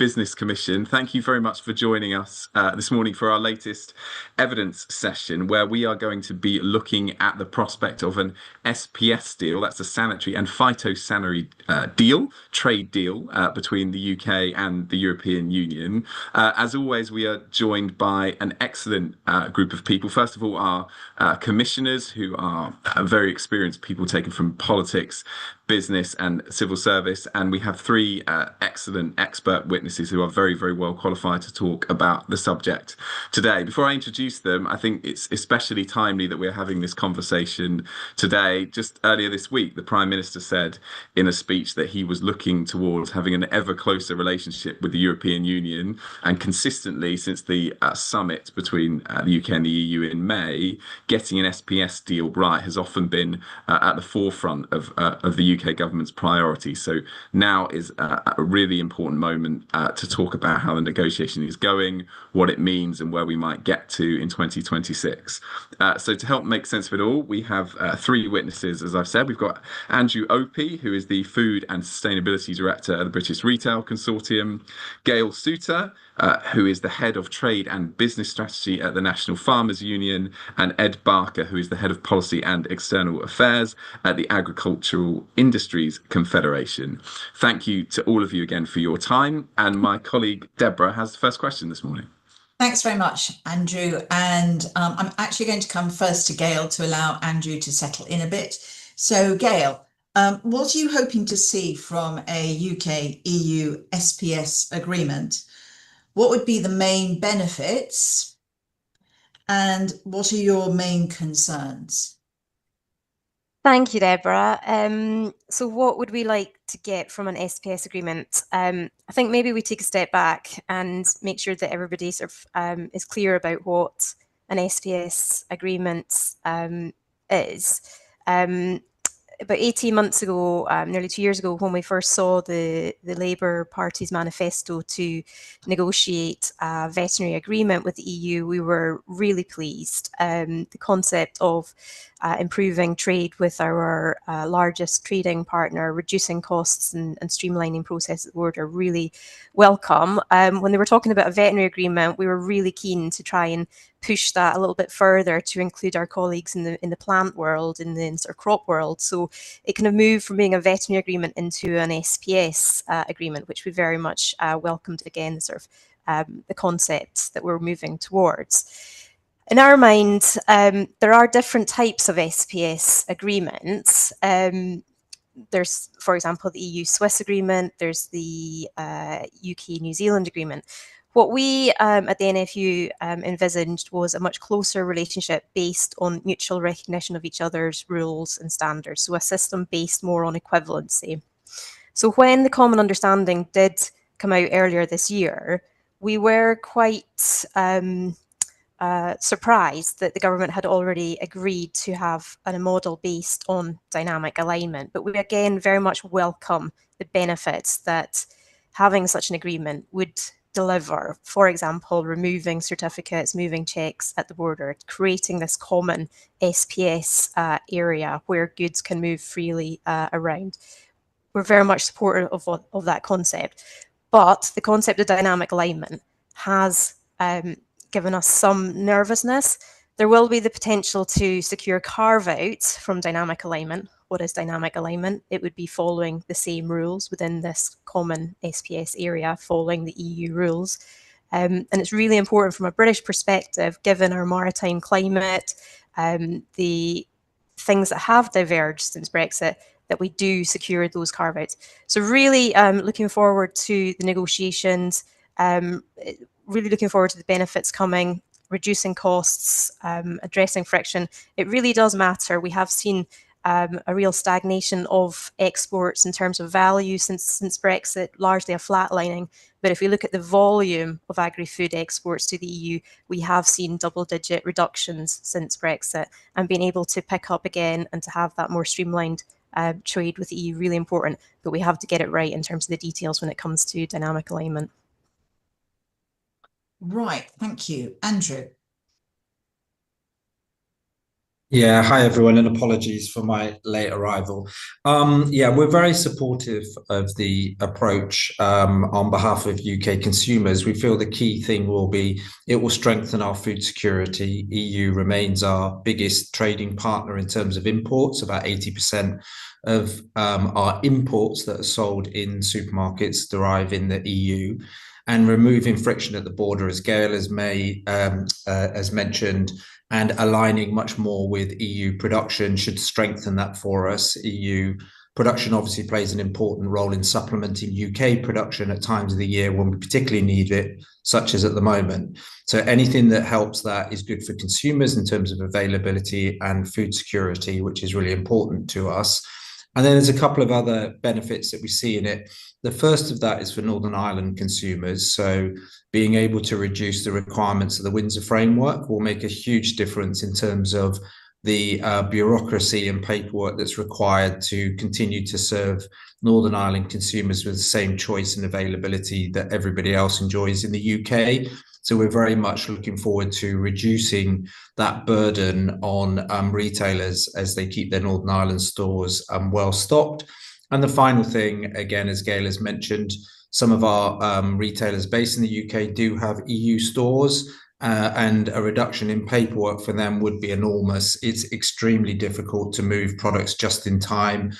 Business Commission. Thank you very much for joining us this morning for our latest evidence session, where we are going to be looking at the prospect of an SPS deal. That's a sanitary and phytosanitary trade deal between the UK and the European Union. As always, we are joined by an excellent group of people. First of all, our commissioners, who are very experienced people taken from politics, business and civil service, and we have three excellent expert witnesses who are very, very well qualified to talk about the subject today. Before I introduce them, I think it's especially timely that we're having this conversation today. Just earlier this week, the Prime Minister said in a speech that he was looking towards having an ever closer relationship with the European Union, and consistently since the summit between the UK and the EU in May, getting an SPS deal right has often been at the forefront of the UK government's priority. So now is a really important moment to talk about how the negotiation is going, what it means, and where we might get to in 2026. So to help make sense of it all, we have three witnesses, as I've said. We've got Andrew Opie, who is the Food and Sustainability Director at the British Retail Consortium, Gail Souter, who is the Head of Trade and Business Strategy at the National Farmers Union, and Ed Barker, who is the Head of Policy and External Affairs at the Agricultural Industries Confederation. Thank you to all of you again for your time. And my colleague Deborah has the first question this morning. Thanks very much, Andrew. And I'm actually going to come first to Gail to allow Andrew to settle in a bit. So Gail, what are you hoping to see from a UK-EU SPS agreement? What would be the main benefits, and what are your main concerns? Thank you, Deborah. So what would we like to get from an SPS agreement? I think maybe we take a step back and make sure that everybody sort of is clear about what an SPS agreement is. About 18 months ago, nearly 2 years ago, when we first saw the Labour Party's manifesto to negotiate a veterinary agreement with the EU, we were really pleased. The concept of improving trade with our largest trading partner, reducing costs and streamlining processes at the border, really welcome. When they were talking about a veterinary agreement, we were really keen to try and push that a little bit further to include our colleagues in the plant world, in the sort of crop world. So it kind of moved from being a veterinary agreement into an SPS agreement, which we very much welcomed. Again, the sort of the concepts that we're moving towards. In our mind, there are different types of SPS agreements. There's, for example, the EU-Swiss agreement, there's the UK-New Zealand agreement. What we at the NFU envisaged was a much closer relationship based on mutual recognition of each other's rules and standards, so a system based more on equivalency. So when the common understanding did come out earlier this year, we were quite surprised that the government had already agreed to have a model based on dynamic alignment. But we again very much welcome the benefits that having such an agreement would deliver. For example, removing certificates, moving checks at the border, creating this common SPS area where goods can move freely around. We're very much supportive of that concept. But the concept of dynamic alignment has given us some nervousness. There will be the potential to secure carve-outs from dynamic alignment. What is dynamic alignment? It would be following the same rules within this common SPS area, following the EU rules. And it's really important from a British perspective, given our maritime climate, the things that have diverged since Brexit, that we do secure those carve-outs. So really looking forward to the negotiations, really looking forward to the benefits coming, reducing costs, addressing friction. It really does matter. We have seen a real stagnation of exports in terms of value since Brexit, largely a flatlining. But if we look at the volume of agri-food exports to the EU, we have seen double-digit reductions since Brexit, and being able to pick up again and to have that more streamlined trade with the EU, really important. But we have to get it right in terms of the details when it comes to dynamic alignment. Right, thank you. Andrew. Yeah, hi everyone, and apologies for my late arrival. Yeah, we're very supportive of the approach on behalf of UK consumers. We feel the key thing will be it will strengthen our food security. EU remains our biggest trading partner in terms of imports. About 80% of our imports that are sold in supermarkets derive in the EU. And removing friction at the border, as Gail has mentioned, and aligning much more with EU production should strengthen that for us. EU production obviously plays an important role in supplementing UK production at times of the year when we particularly need it, such as at the moment. So anything that helps that is good for consumers in terms of availability and food security, which is really important to us. And then there's a couple of other benefits that we see in it. The first of that is for Northern Ireland consumers. So being able to reduce the requirements of the Windsor framework will make a huge difference in terms of the bureaucracy and paperwork that's required to continue to serve Northern Ireland consumers with the same choice and availability that everybody else enjoys in the UK. So we're very much looking forward to reducing that burden on retailers as they keep their Northern Ireland stores well stocked. And the final thing, again, as Gail has mentioned, some of our retailers based in the UK do have EU stores, and a reduction in paperwork for them would be enormous. It's extremely difficult to move products just in time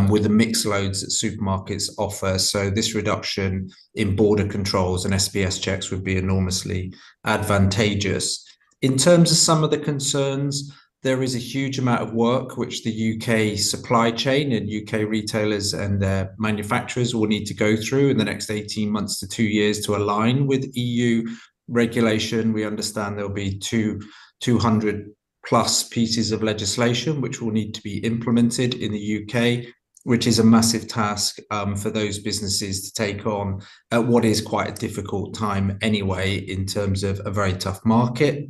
with the mix loads that supermarkets offer. So this reduction in border controls and SPS checks would be enormously advantageous. In terms of some of the concerns, there is a huge amount of work which the UK supply chain and UK retailers and their manufacturers will need to go through in the next 18 months to 2 years to align with EU regulation. We understand there'll be 200 plus pieces of legislation which will need to be implemented in the UK, which is a massive task for those businesses to take on at what is quite a difficult time anyway in terms of a very tough market.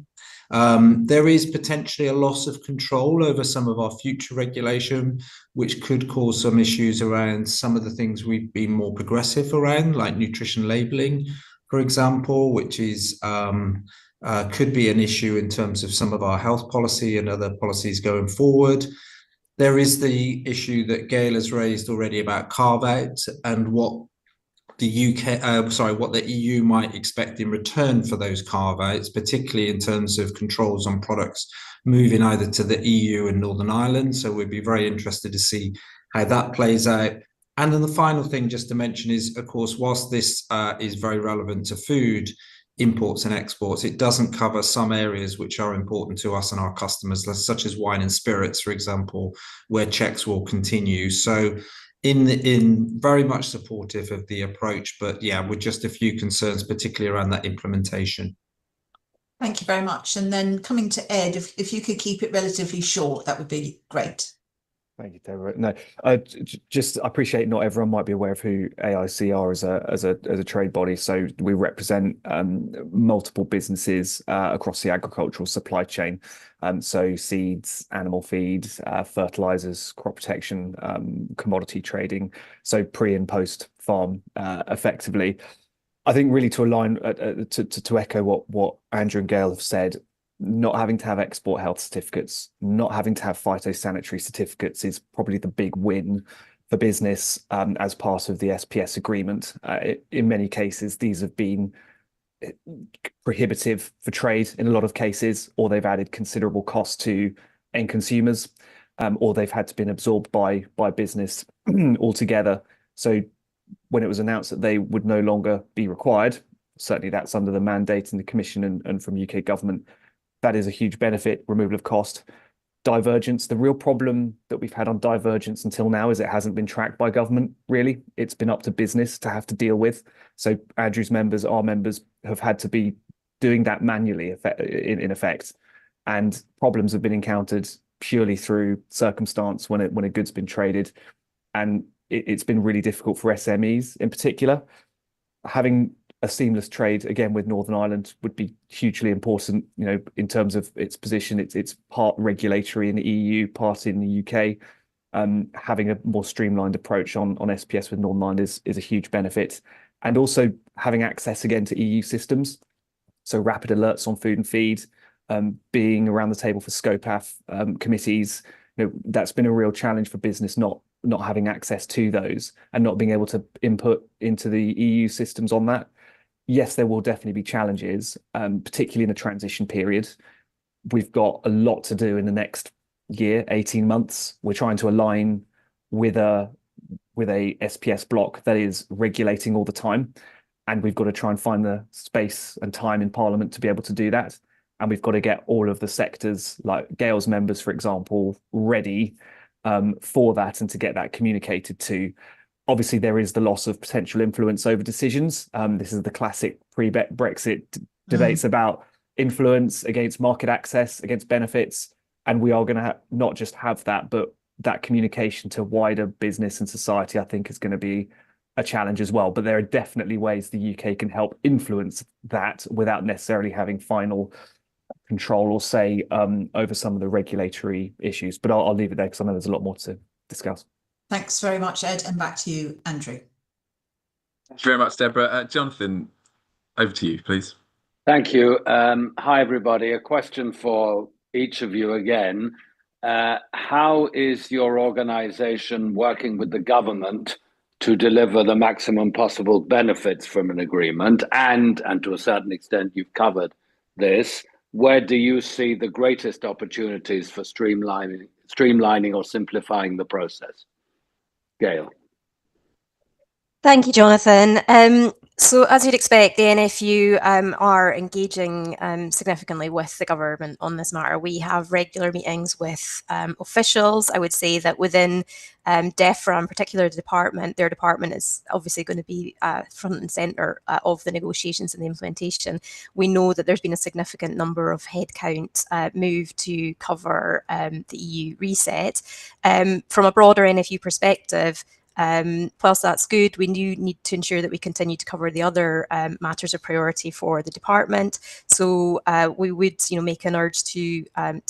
There is potentially a loss of control over some of our future regulation, which could cause some issues around some of the things we've been more progressive around, like nutrition labeling, for example, which is could be an issue in terms of some of our health policy and other policies going forward. There is the issue that Gail has raised already about carve-out and what what the EU might expect in return for those carve-outs, particularly in terms of controls on products moving either to the EU and Northern Ireland. So we'd be very interested to see how that plays out. And then the final thing just to mention is, of course, whilst this is very relevant to food imports and exports, it doesn't cover some areas which are important to us and our customers, such as wine and spirits, for example, where checks will continue. So in very much supportive of the approach, but yeah, with just a few concerns, particularly around that implementation. Thank you very much. And then coming to Ed, if you could keep it relatively short, that would be great. Thank you, Deborah. No, I appreciate not everyone might be aware of who AIC are as a trade body. So we represent multiple businesses across the agricultural supply chain. So seeds, animal feed, fertilizers, crop protection, commodity trading. So pre and post farm, effectively. I think really to align to echo what Andrew and Gail have said. Not having to have export health certificates, not having to have phytosanitary certificates is probably the big win for business as part of the SPS agreement. In many cases, these have been prohibitive for trade in a lot of cases, or they've added considerable cost to end consumers, or they've had to been absorbed by business altogether. So when it was announced that they would no longer be required, certainly that's under the mandate in the Commission and from UK government, that is a huge benefit, removal of cost. Divergence, the real problem that we've had on divergence until now is it hasn't been tracked by government, really. It's been up to business to have to deal with. So Andrew's members, our members, have had to be doing that manually in effect. And problems have been encountered purely through circumstance when a good's been traded. And it's been really difficult for SMEs in particular. Having a seamless trade again with Northern Ireland would be hugely important, in terms of its position. It's part regulatory in the EU, part in the UK. Having a more streamlined approach on SPS with Northern Ireland is a huge benefit, and also having access again to EU systems, so rapid alerts on food and feed, being around the table for SCOPAF committees. That's been a real challenge for business not having access to those and not being able to input into the EU systems on that. Yes, there will definitely be challenges, particularly in a transition period. We've got a lot to do in the next year, 18 months. We're trying to align with a SPS block that is regulating all the time. And we've got to try and find the space and time in Parliament to be able to do that. And we've got to get all of the sectors, like Gail's members, for example, ready for that and to get that communicated to. Obviously, there is the loss of potential influence over decisions. This is the classic pre-Brexit debates about influence against market access, against benefits. And we are going to not just have that, but that communication to wider business and society, I think, is going to be a challenge as well. But there are definitely ways the UK can help influence that without necessarily having final control or say over some of the regulatory issues. But I'll leave it there because I know there's a lot more to discuss. Thanks very much, Ed, and back to you, Andrew. Thank you very much, Deborah. Jonathan, over to you, please. Thank you. Hi, everybody. A question for each of you again. How is your organisation working with the government to deliver the maximum possible benefits from an agreement? And to a certain extent, you've covered this. Where do you see the greatest opportunities for streamlining or simplifying the process? Gail. Thank you, Jonathan. So as you'd expect, the NFU are engaging significantly with the government on this matter. We have regular meetings with officials. I would say that within DEFRA, in particular, their department is obviously going to be front and centre of the negotiations and the implementation. We know that there's been a significant number of headcount moved to cover the EU reset. From a broader NFU perspective, whilst that's good, we do need to ensure that we continue to cover the other matters of priority for the department. So we would, make an urge to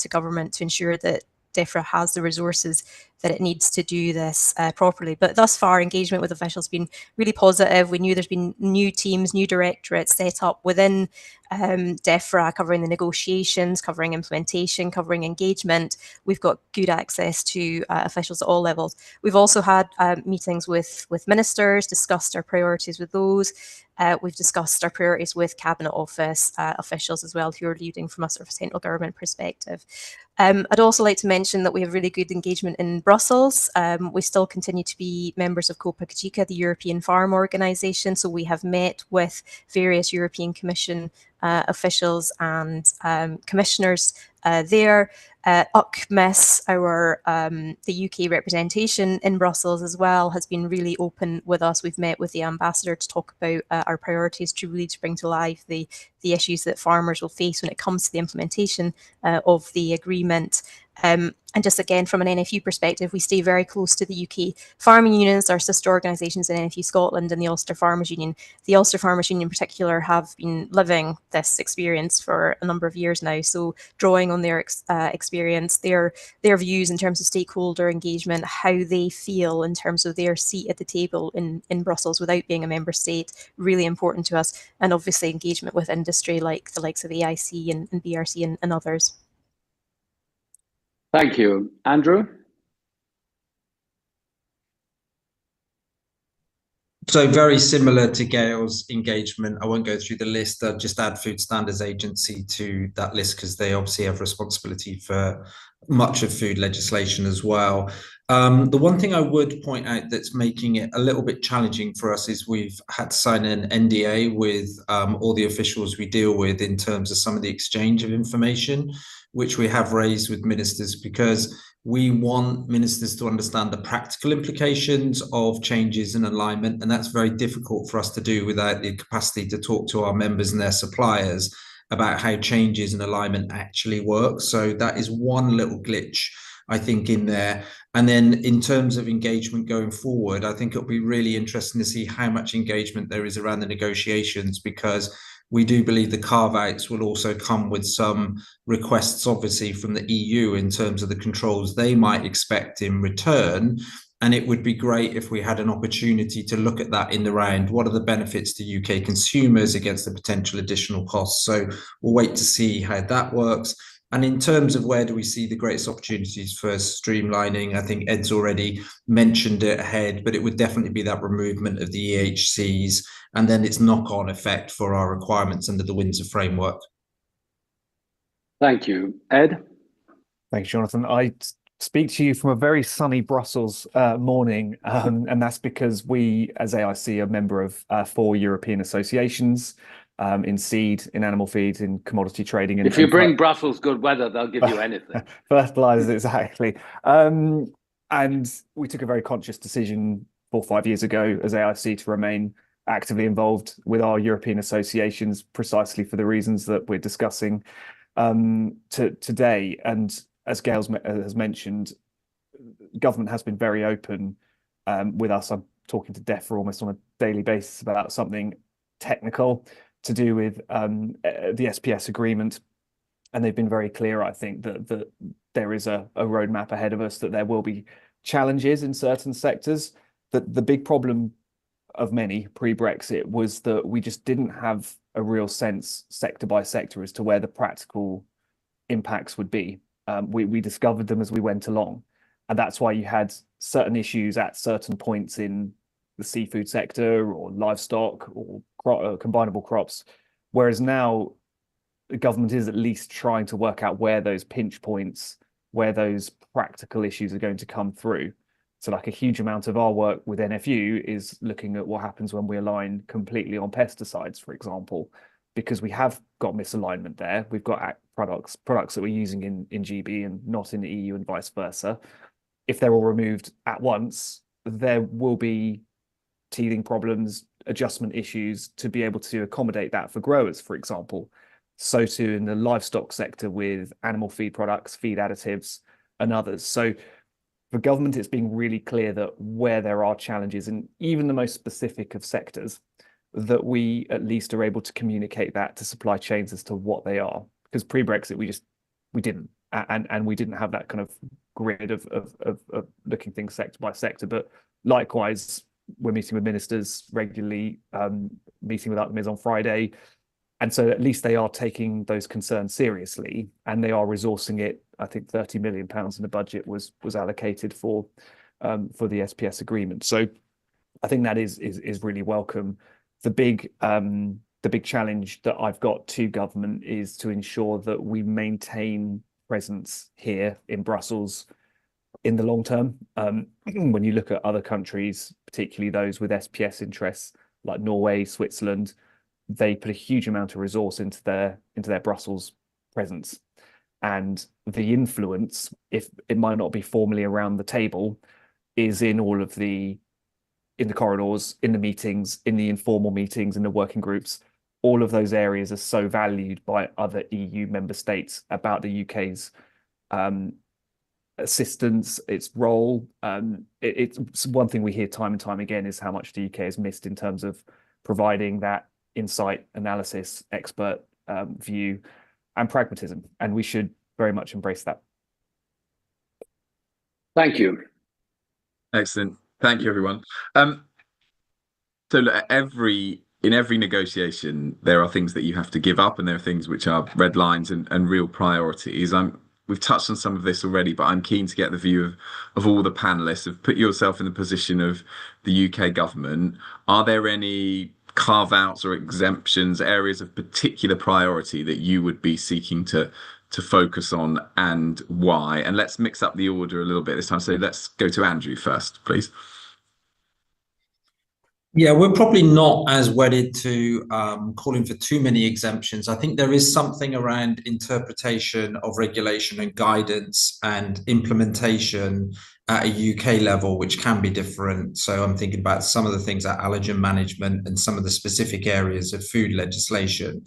government to ensure that DEFRA has the resources that it needs to do this properly. But thus far, engagement with officials has been really positive. We knew there's been new teams, new directorates set up within DEFRA covering the negotiations, covering implementation, covering engagement. We've got good access to officials at all levels. We've also had meetings with ministers, discussed our priorities with those. We've discussed our priorities with Cabinet Office officials as well, who are leading from a sort of central government perspective. I'd also like to mention that we have really good engagement in Brussels. We still continue to be members of COPA COGECA, the European Farm Organisation. So we have met with various European Commission officials and commissioners there. UCMIS, the UK representation in Brussels as well, has been really open with us. We've met with the ambassador to talk about our priorities to really bring to life the issues that farmers will face when it comes to the implementation of the agreement. And just again, from an NFU perspective, we stay very close to the UK farming unions, our sister organisations in NFU Scotland and the Ulster Farmers Union. The Ulster Farmers Union in particular have been living this experience for a number of years now. So drawing on their experience, their views in terms of stakeholder engagement, how they feel in terms of their seat at the table in Brussels without being a member state, really important to us. And obviously engagement with industry like the likes of AIC and BRC and others. Thank you. Andrew? So very similar to Gail's engagement. I won't go through the list. I'll just add Food Standards Agency to that list because they obviously have responsibility for much of food legislation as well. The one thing I would point out that's making it a little bit challenging for us is we've had to sign an NDA with all the officials we deal with in terms of some of the exchange of information, which we have raised with ministers because we want ministers to understand the practical implications of changes in alignment, and that's very difficult for us to do without the capacity to talk to our members and their suppliers about how changes in alignment actually work. So that is one little glitch, I think, in there. And then in terms of engagement going forward, I think it'll be really interesting to see how much engagement there is around the negotiations, because we do believe the carve-outs will also come with some requests, obviously, from the EU in terms of the controls they might expect in return. And it would be great if we had an opportunity to look at that in the round. What are the benefits to UK consumers against the potential additional costs? So we'll wait to see how that works. And in terms of where do we see the greatest opportunities for streamlining, I think Ed's already mentioned it ahead, but it would definitely be that removal of the EHCs and then its knock-on effect for our requirements under the Windsor framework. Thank you. Ed? Thanks, Jonathan. I speak to you from a very sunny Brussels morning, and that's because we, as AIC, are a member of 4 European associations in seed, in animal feed, in commodity trading. If you bring Brussels good weather, they'll give you anything. Fertilizers, exactly. And we took a very conscious decision 4 or 5 years ago as AIC to remain actively involved with our European associations precisely for the reasons that we're discussing today. And as Gail has mentioned, government has been very open with us. I'm talking to DEFRA almost on a daily basis about something technical to do with the SPS agreement. And they've been very clear, I think, that there is a roadmap ahead of us, that there will be challenges in certain sectors. That the big problem of many pre-Brexit was that we just didn't have a real sense sector by sector as to where the practical impacts would be. We discovered them as we went along. And that's why you had certain issues at certain points in the seafood sector or livestock or combinable crops. Whereas now the government is at least trying to work out where those pinch points, where those practical issues are going to come through. So like a huge amount of our work with NFU is looking at what happens when we align completely on pesticides, for example, because we have got misalignment there. We've got products that we're using in GB and not in the EU and vice versa. If they're all removed at once, there will be teething problems, adjustment issues to be able to accommodate that for growers, for example. So too in the livestock sector with animal feed products, feed additives, and others. So for government, it's being really clear that where there are challenges in even the most specific of sectors, that we at least are able to communicate that to supply chains as to what they are. Because pre-Brexit, we didn't, and we didn't have that kind of grid of looking things sector by sector. But likewise, we're meeting with ministers regularly, meeting with ACMIS on Friday. And so at least they are taking those concerns seriously, and they are resourcing it. I think £30 million in the budget was allocated for the SPS agreement. So I think that is really welcome. The big challenge that I've got to government is to ensure that we maintain presence here in Brussels in the long term. When you look at other countries, particularly those with SPS interests like Norway, Switzerland, they put a huge amount of resource into their Brussels presence, and the influence, if it might not be formally around the table, is in all of in the corridors, in the meetings, in the informal meetings, in the working groups. All of those areas are so valued by other EU member states about the UK's assistance, its role. It's one thing we hear time and time again is how much the UK has missed in terms of providing that insight, analysis, expert view, and pragmatism, and we should very much embrace that. Thank you. Excellent. Thank you, everyone. So look, in every negotiation, there are things that you have to give up, and there are things which are red lines and real priorities. We've touched on some of this already, but I'm keen to get the view of all the panelists. Put yourself in the position of the UK government. Are there any carve-outs or exemptions, areas of particular priority that you would be seeking to focus on, and why? And let's mix up the order a little bit this time. So let's go to Andrew first, please. Yeah, we're probably not as wedded to calling for too many exemptions. I think there is something around interpretation of regulation and guidance and implementation at a UK level, which can be different. So I'm thinking about some of the things like allergen management and some of the specific areas of food legislation.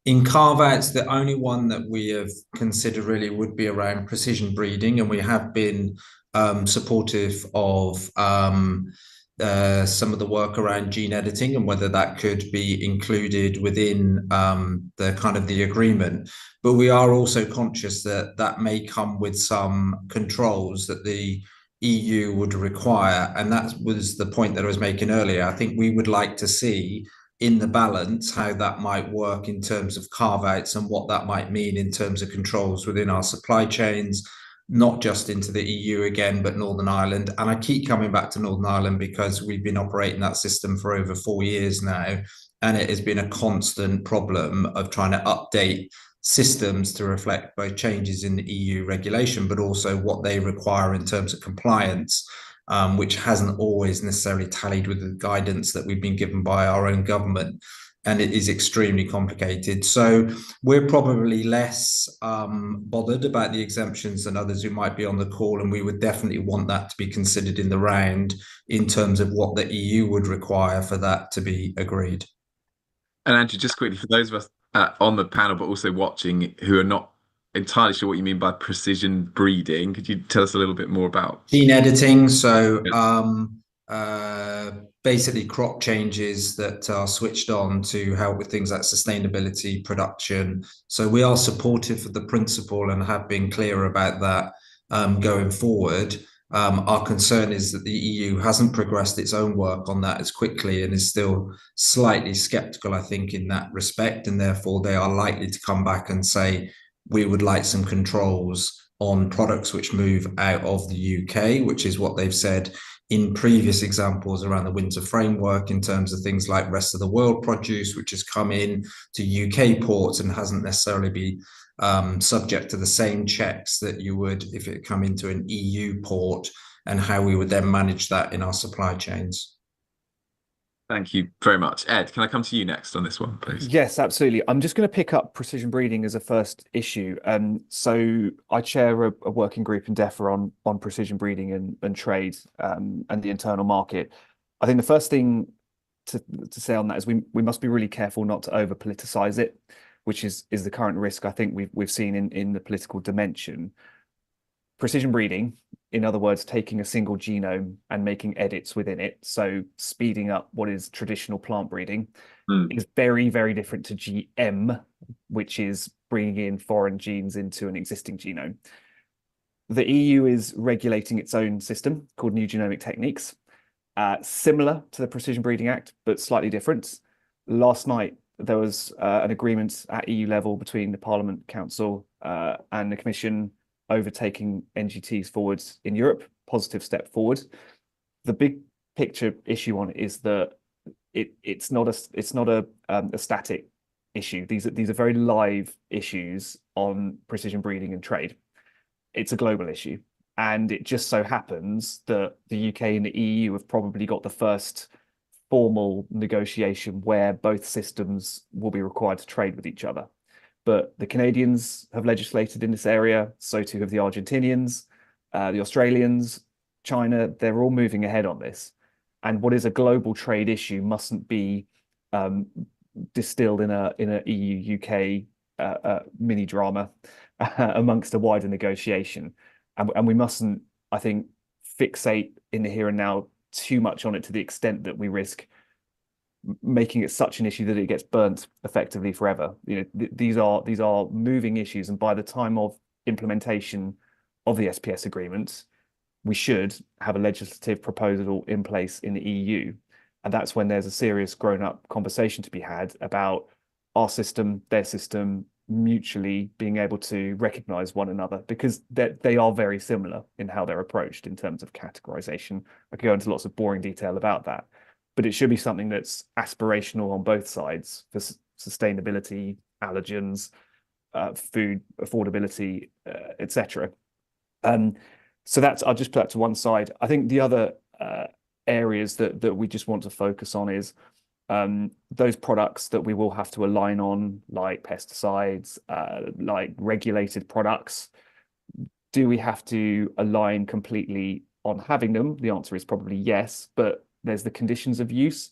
In carve-outs, the only one that we have considered really would be around precision breeding, and we have been supportive of some of the work around gene editing and whether that could be included within the agreement. But we are also conscious that that may come with some controls that the EU would require. And that was the point that I was making earlier. I think we would like to see in the balance how that might work in terms of carve-outs and what that might mean in terms of controls within our supply chains, not just into the EU again, but Northern Ireland. And I keep coming back to Northern Ireland because we've been operating that system for over 4 years now, and it has been a constant problem of trying to update systems to reflect both changes in the EU regulation, but also what they require in terms of compliance, which hasn't always necessarily tallied with the guidance that we've been given by our own government. And it is extremely complicated. So we're probably less bothered about the exemptions than others who might be on the call. And we would definitely want that to be considered in the round in terms of what the EU would require for that to be agreed. And Andrew, just quickly, for those of us on the panel, but also watching, who are not entirely sure what you mean by precision breeding, could you tell us a little bit more about? Gene editing. So Yeah. basically crop changes that are switched on to help with things like sustainability, production. So we are supportive of the principle and have been clear about that going forward. Our concern is that the EU hasn't progressed its own work on that as quickly and is still slightly skeptical, I think, in that respect. And therefore, they are likely to come back and say, we would like some controls on products which move out of the UK, which is what they've said in previous examples around the winter framework in terms of things like rest of the world produce, which has come in to UK ports and hasn't necessarily been subject to the same checks that you would if it come into an EU port, and how we would then manage that in our supply chains. Thank you very much. Ed, can I come to you next on this one, please? Yes, absolutely. I'm just going to pick up precision breeding as a first issue. So I chair a working group in DEFRA on precision breeding and trade and the internal market. I think the first thing to say on that is we must be really careful not to over politicize it, which is the current risk I think we've seen in the political dimension. Precision breeding, in other words, taking a single genome and making edits within it, so speeding up what is traditional plant breeding, is very, very different to GM, which is bringing in foreign genes into an existing genome. The EU is regulating its own system called New Genomic Techniques, similar to the Precision Breeding Act, but slightly different. Last night, there was an agreement at EU level between the Parliament, Council, and the Commission overtaking NGTs forwards in Europe. Positive step forward. The big picture issue on it is that it's not a static issue. These are very live issues on precision breeding and trade. It's a global issue, and it just so happens that the UK and the EU have probably got the first formal negotiation where both systems will be required to trade with each other. But the Canadians have legislated in this area, so too have the Argentinians, the Australians, China. They're all moving ahead on this. And what is a global trade issue mustn't be distilled in a EU-UK mini drama amongst a wider negotiation. And we mustn't, I think, fixate in the here and now too much on it to the extent that we risk making it such an issue that it gets burnt effectively forever. You know, these are moving issues, and by the time of implementation of the SPS agreement, we should have a legislative proposal in place in the EU, and that's when there's a serious grown-up conversation to be had about our system, their system, mutually being able to recognize one another, because they are very similar in how they're approached in terms of categorization. I could go into lots of boring detail about that, but it should be something that's aspirational on both sides for sustainability, allergens, food affordability, etc. So I'll just put that to one side. I think the other areas that we just want to focus on is those products that we will have to align on, like pesticides, like regulated products. Do we have to align completely on having them? The answer is probably yes, but there's the conditions of use.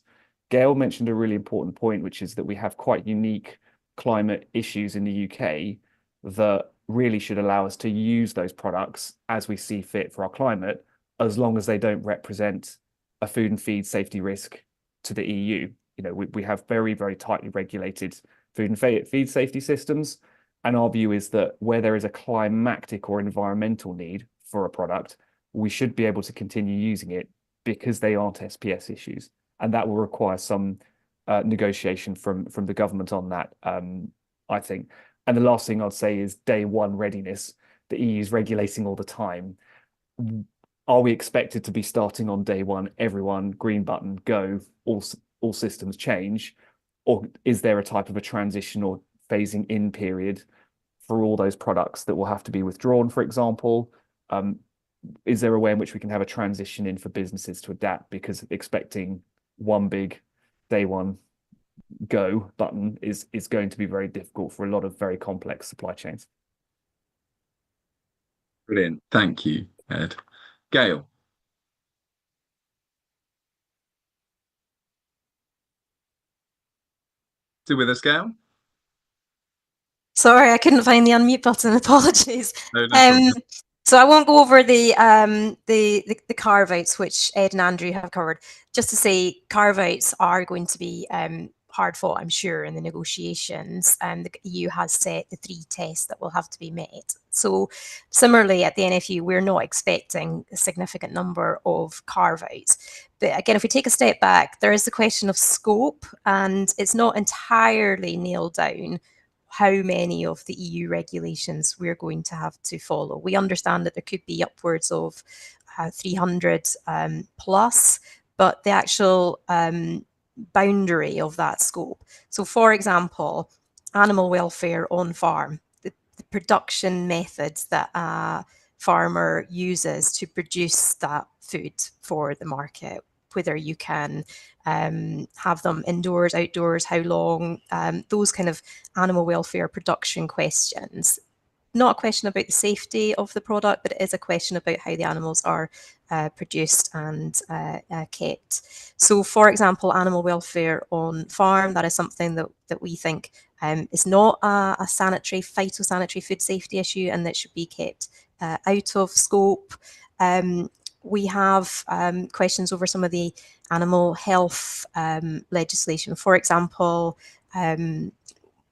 Gail mentioned a really important point, which is that we have quite unique climate issues in the UK that really should allow us to use those products as we see fit for our climate, as long as they don't represent a food and feed safety risk to the EU. You know, we have very, very tightly regulated food and feed safety systems. And our view is that where there is a climactic or environmental need for a product, we should be able to continue using it because they aren't SPS issues. And that will require some negotiation from the government on that, I think. And the last thing I'd say is day one readiness. The EU is regulating all the time. Are we expected to be starting on day one, everyone, green button, go, all systems change? Or is there a type of a transition or phasing in period for all those products that will have to be withdrawn, for example? Is there a way in which we can have a transition in for businesses to adapt? Because expecting one big day one go button is going to be very difficult for a lot of very complex supply chains. Brilliant. Thank you, Ed. Gail. Still with us, Gail? Sorry, I couldn't find the unmute button. Apologies. No problem. So I won't go over the carve-outs, which Ed and Andrew have covered. Just to say, carve-outs are going to be hard fought, I'm sure, in the negotiations. The EU has set the 3 tests that will have to be met. So similarly, at the NFU, we're not expecting a significant number of carve-outs. But again, if we take a step back, there is the question of scope, and it's not entirely nailed down how many of the EU regulations we're going to have to follow. We understand that there could be upwards of 300 plus, but the actual boundary of that scope. So for example, animal welfare on farm, the production methods that a farmer uses to produce that food for the market, whether you can have them indoors, outdoors, how long, those kind of animal welfare production questions. Not a question about the safety of the product, but it is a question about how the animals are produced and kept. So for example, animal welfare on farm, that is something that we think is not a sanitary, phytosanitary food safety issue, and that should be kept out of scope. We have questions over some of the animal health legislation. For example,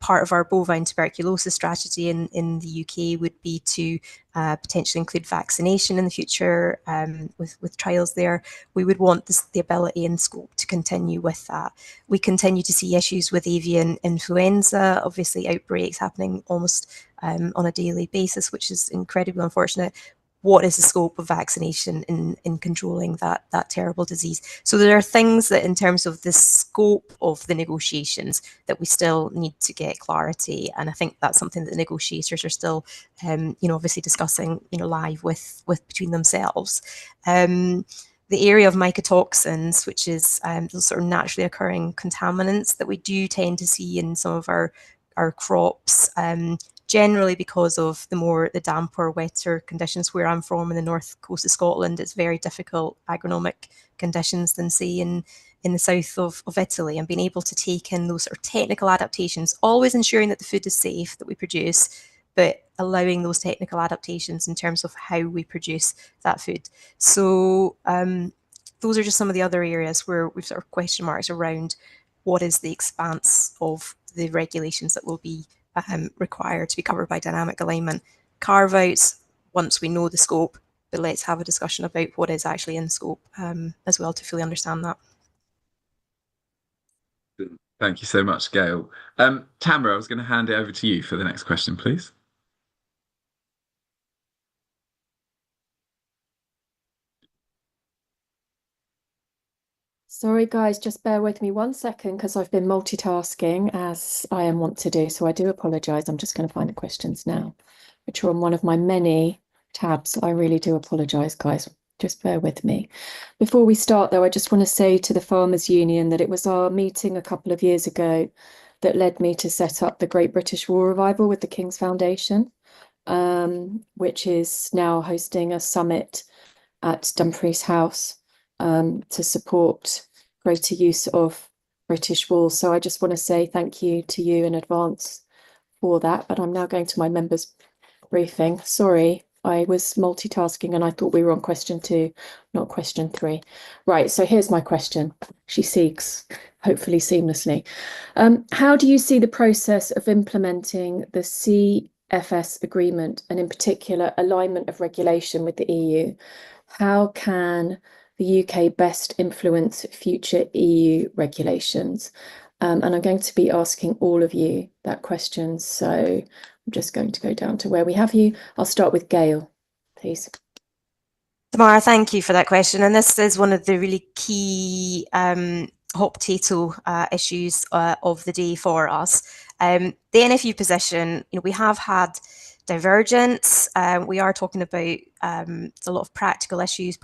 part of our bovine tuberculosis strategy in the UK would be to potentially include vaccination in the future with trials there. We would want the ability and scope to continue with that. We continue to see issues with avian influenza, obviously outbreaks happening almost on a daily basis, which is incredibly unfortunate. What is the scope of vaccination in controlling that terrible disease? So there are things that in terms of the scope of the negotiations that we still need to get clarity. And I think that's something that the negotiators are still, obviously discussing, live with between themselves. The area of mycotoxins, which is those sort of naturally occurring contaminants that we do tend to see in some of our crops, generally because of the damper, wetter conditions. Where I'm from in the north coast of Scotland, it's very difficult agronomic conditions than say in the south of Italy, and being able to take in those sort of technical adaptations, always ensuring that the food is safe that we produce, but allowing those technical adaptations in terms of how we produce that food. So those are just some of the other areas where we've sort of question marks around what is the expanse of the regulations that will be required to be covered by dynamic alignment. Carve-outs, once we know the scope, but let's have a discussion about what is actually in scope as well to fully understand that. Thank you so much, Gail. Tamara, I was going to hand it over to you for the next question, please. Sorry, guys, just bear with me 1 second because I've been multitasking as I am wont to do. So I do apologise. I'm just going to find the questions now, which are on one of my many tabs. I really do apologise, guys. Just bear with me. Before we start, though, I just want to say to the Farmers Union that it was our meeting a couple of years ago that led me to set up the Great British War Revival with the King's Foundation, which is now hosting a summit at Dumfries House to support greater use of British wool. So I just want to say thank you to you in advance for that. But I'm now going to my members' briefing. Sorry, I was multitasking and I thought we were on question 2, not question 3. Right, so here's my question. She seeks, hopefully seamlessly. How do you see the process of implementing the CFS agreement, and in particular alignment of regulation with the EU, how can the UK best influence future EU regulations? And I'm going to be asking all of you that question. So I'm just going to go down to where we have you. I'll start with Gail, please. Tamara, thank you for that question. And this is one of the really key hot potato issues of the day for us. The NFU position, we have had divergence. We are talking about a lot of practical issues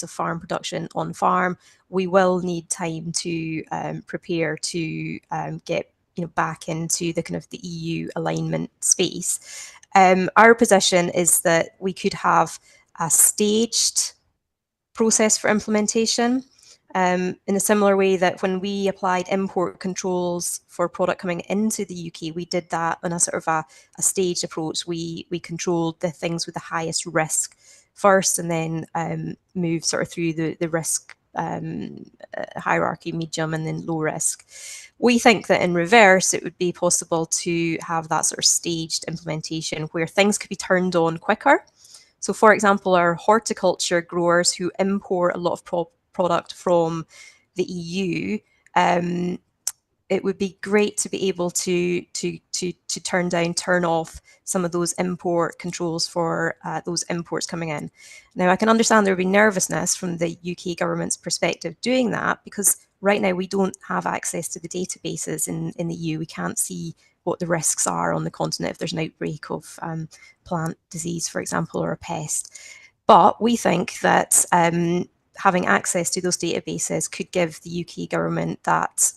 of farm production on farm. We will need time to prepare to get back into the kind of the EU alignment space. Our position is that we could have a staged process for implementation, in a similar way that when we applied import controls for product coming into the UK, we did that on a sort of a staged approach. We controlled the things with the highest risk first, and then move sort of through the risk hierarchy, medium and then low risk. We think that in reverse, it would be possible to have that sort of staged implementation where things could be turned on quicker. So, for example, our horticulture growers who import a lot of product from the EU, it would be great to be able to turn off some of those import controls for those imports coming in. Now, I can understand there would be nervousness from the UK government's perspective doing that, because right now we don't have access to the databases in the EU. We can't see what the risks are on the continent if there's an outbreak of plant disease, for example, or a pest. But we think that having access to those databases could give the UK government that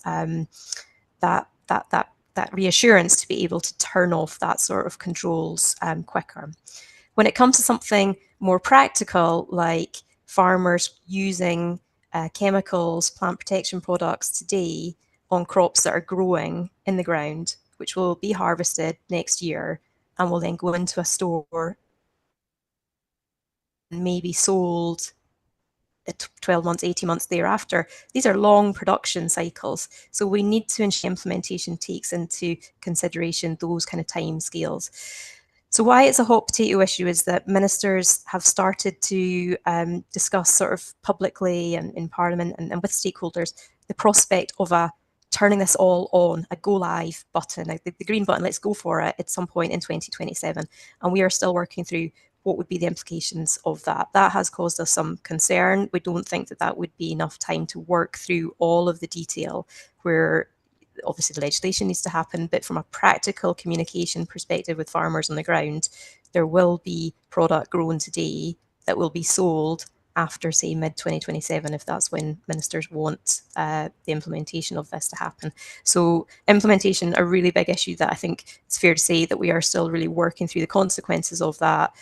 reassurance to be able to turn off that sort of controls quicker. When it comes to something more practical, like farmers using chemicals, plant protection products today on crops that are growing in the ground, which will be harvested next year and will then go into a store and maybe sold 12 months, 18 months thereafter. These are long production cycles. So we need to ensure implementation takes into consideration those kind of time scales. So why it's a hot potato issue is that ministers have started to discuss sort of publicly and in Parliament and with stakeholders the prospect of turning this all on, a go live button, like the green button, let's go for it at some point in 2027. And we are still working through what would be the implications of that. That has caused us some concern. We don't think that that would be enough time to work through all of the detail, where obviously the legislation needs to happen, but from a practical communication perspective with farmers on the ground, there will be product grown today that will be sold after, say, mid-2027, if that's when ministers want the implementation of this to happen. So implementation, a really big issue that I think it's fair to say that we are still really working through the consequences of that,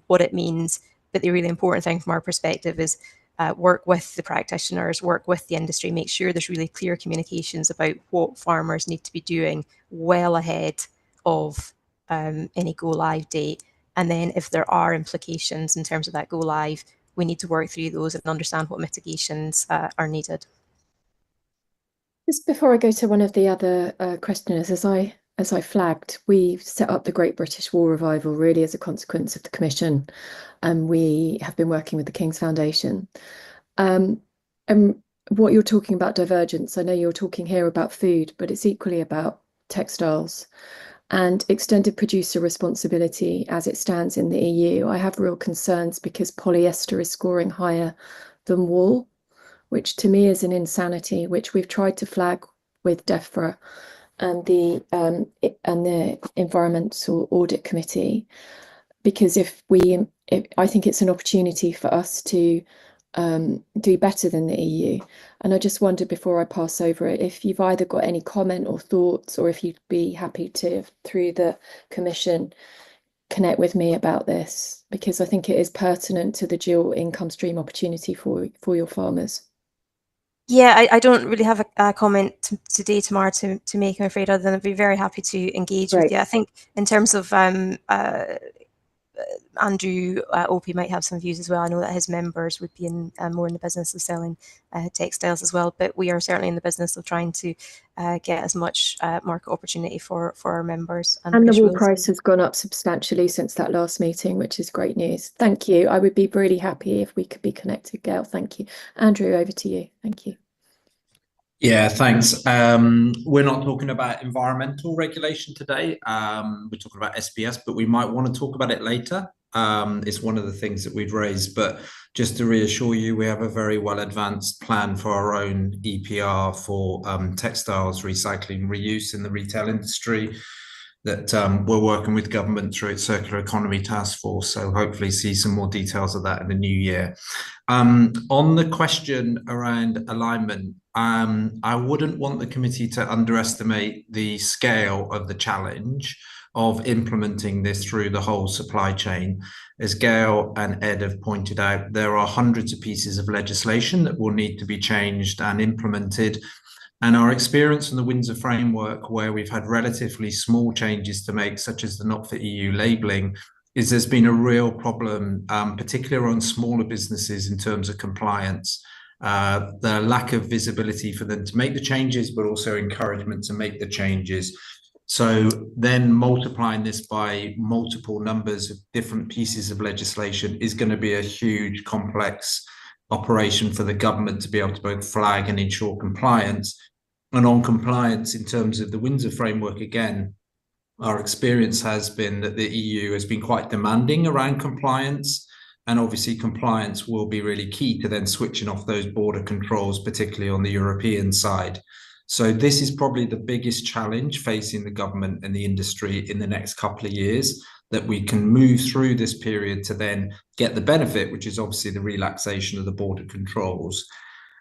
what it means. But the really important thing from our perspective is work with the practitioners, work with the industry, make sure there's really clear communications about what farmers need to be doing well ahead of any go live date. And then if there are implications in terms of that go live, we need to work through those and understand what mitigations are needed. Just before I go to one of the other questioners, as I flagged, we set up the Great British War Revival really as a consequence of the Commission, and we have been working with the King's Foundation. And what you're talking about divergence, I know you're talking here about food, but it's equally about textiles and extended producer responsibility as it stands in the EU. I have real concerns because polyester is scoring higher than wool, which to me is an insanity, which we've tried to flag with DEFRA and the Environmental Audit Committee, because I think it's an opportunity for us to do better than the EU. And I just wondered, before I pass over it, if you've either got any comment or thoughts, or if you'd be happy to, through the Commission, connect with me about this, because I think it is pertinent to the dual income stream opportunity for your farmers. Yeah, I don't really have a comment today, Tamara, to make, I'm afraid, other than I'd be very happy to engage with you. I think in terms of Andrew Opie might have some views as well. I know that his members would be in more in the business of selling textiles as well, but we are certainly in the business of trying to get as much market opportunity for our members. And the wool price has gone up substantially since that last meeting, which is great news. Thank you. I would be really happy if we could be connected, Gail. Thank you. Andrew, over to you. Thank you. Yeah, thanks. We're not talking about environmental regulation today. We're talking about SPS, but we might want to talk about it later. It's one of the things that we've raised, but just to reassure you, we have a very well advanced plan for our own EPR for textiles recycling reuse in the retail industry that we're working with government through its circular economy task force. So hopefully see some more details of that in the new year. On the question around alignment, I wouldn't want the committee to underestimate the scale of the challenge of implementing this through the whole supply chain. As Gail and Ed have pointed out, there are hundreds of pieces of legislation that will need to be changed and implemented. And our experience from the Windsor framework, where we've had relatively small changes to make, such as the Not for EU labelling, is there's been a real problem, particularly on smaller businesses in terms of compliance. The lack of visibility for them to make the changes, but also encouragement to make the changes. So then multiplying this by multiple numbers of different pieces of legislation is going to be a huge, complex operation for the government to be able to both flag and ensure compliance. And on compliance, in terms of the Windsor framework, again, our experience has been that the EU has been quite demanding around compliance. And obviously compliance will be really key to then switching off those border controls, particularly on the European side. So this is probably the biggest challenge facing the government and the industry in the next couple of years, that we can move through this period to then get the benefit, which is obviously the relaxation of the border controls.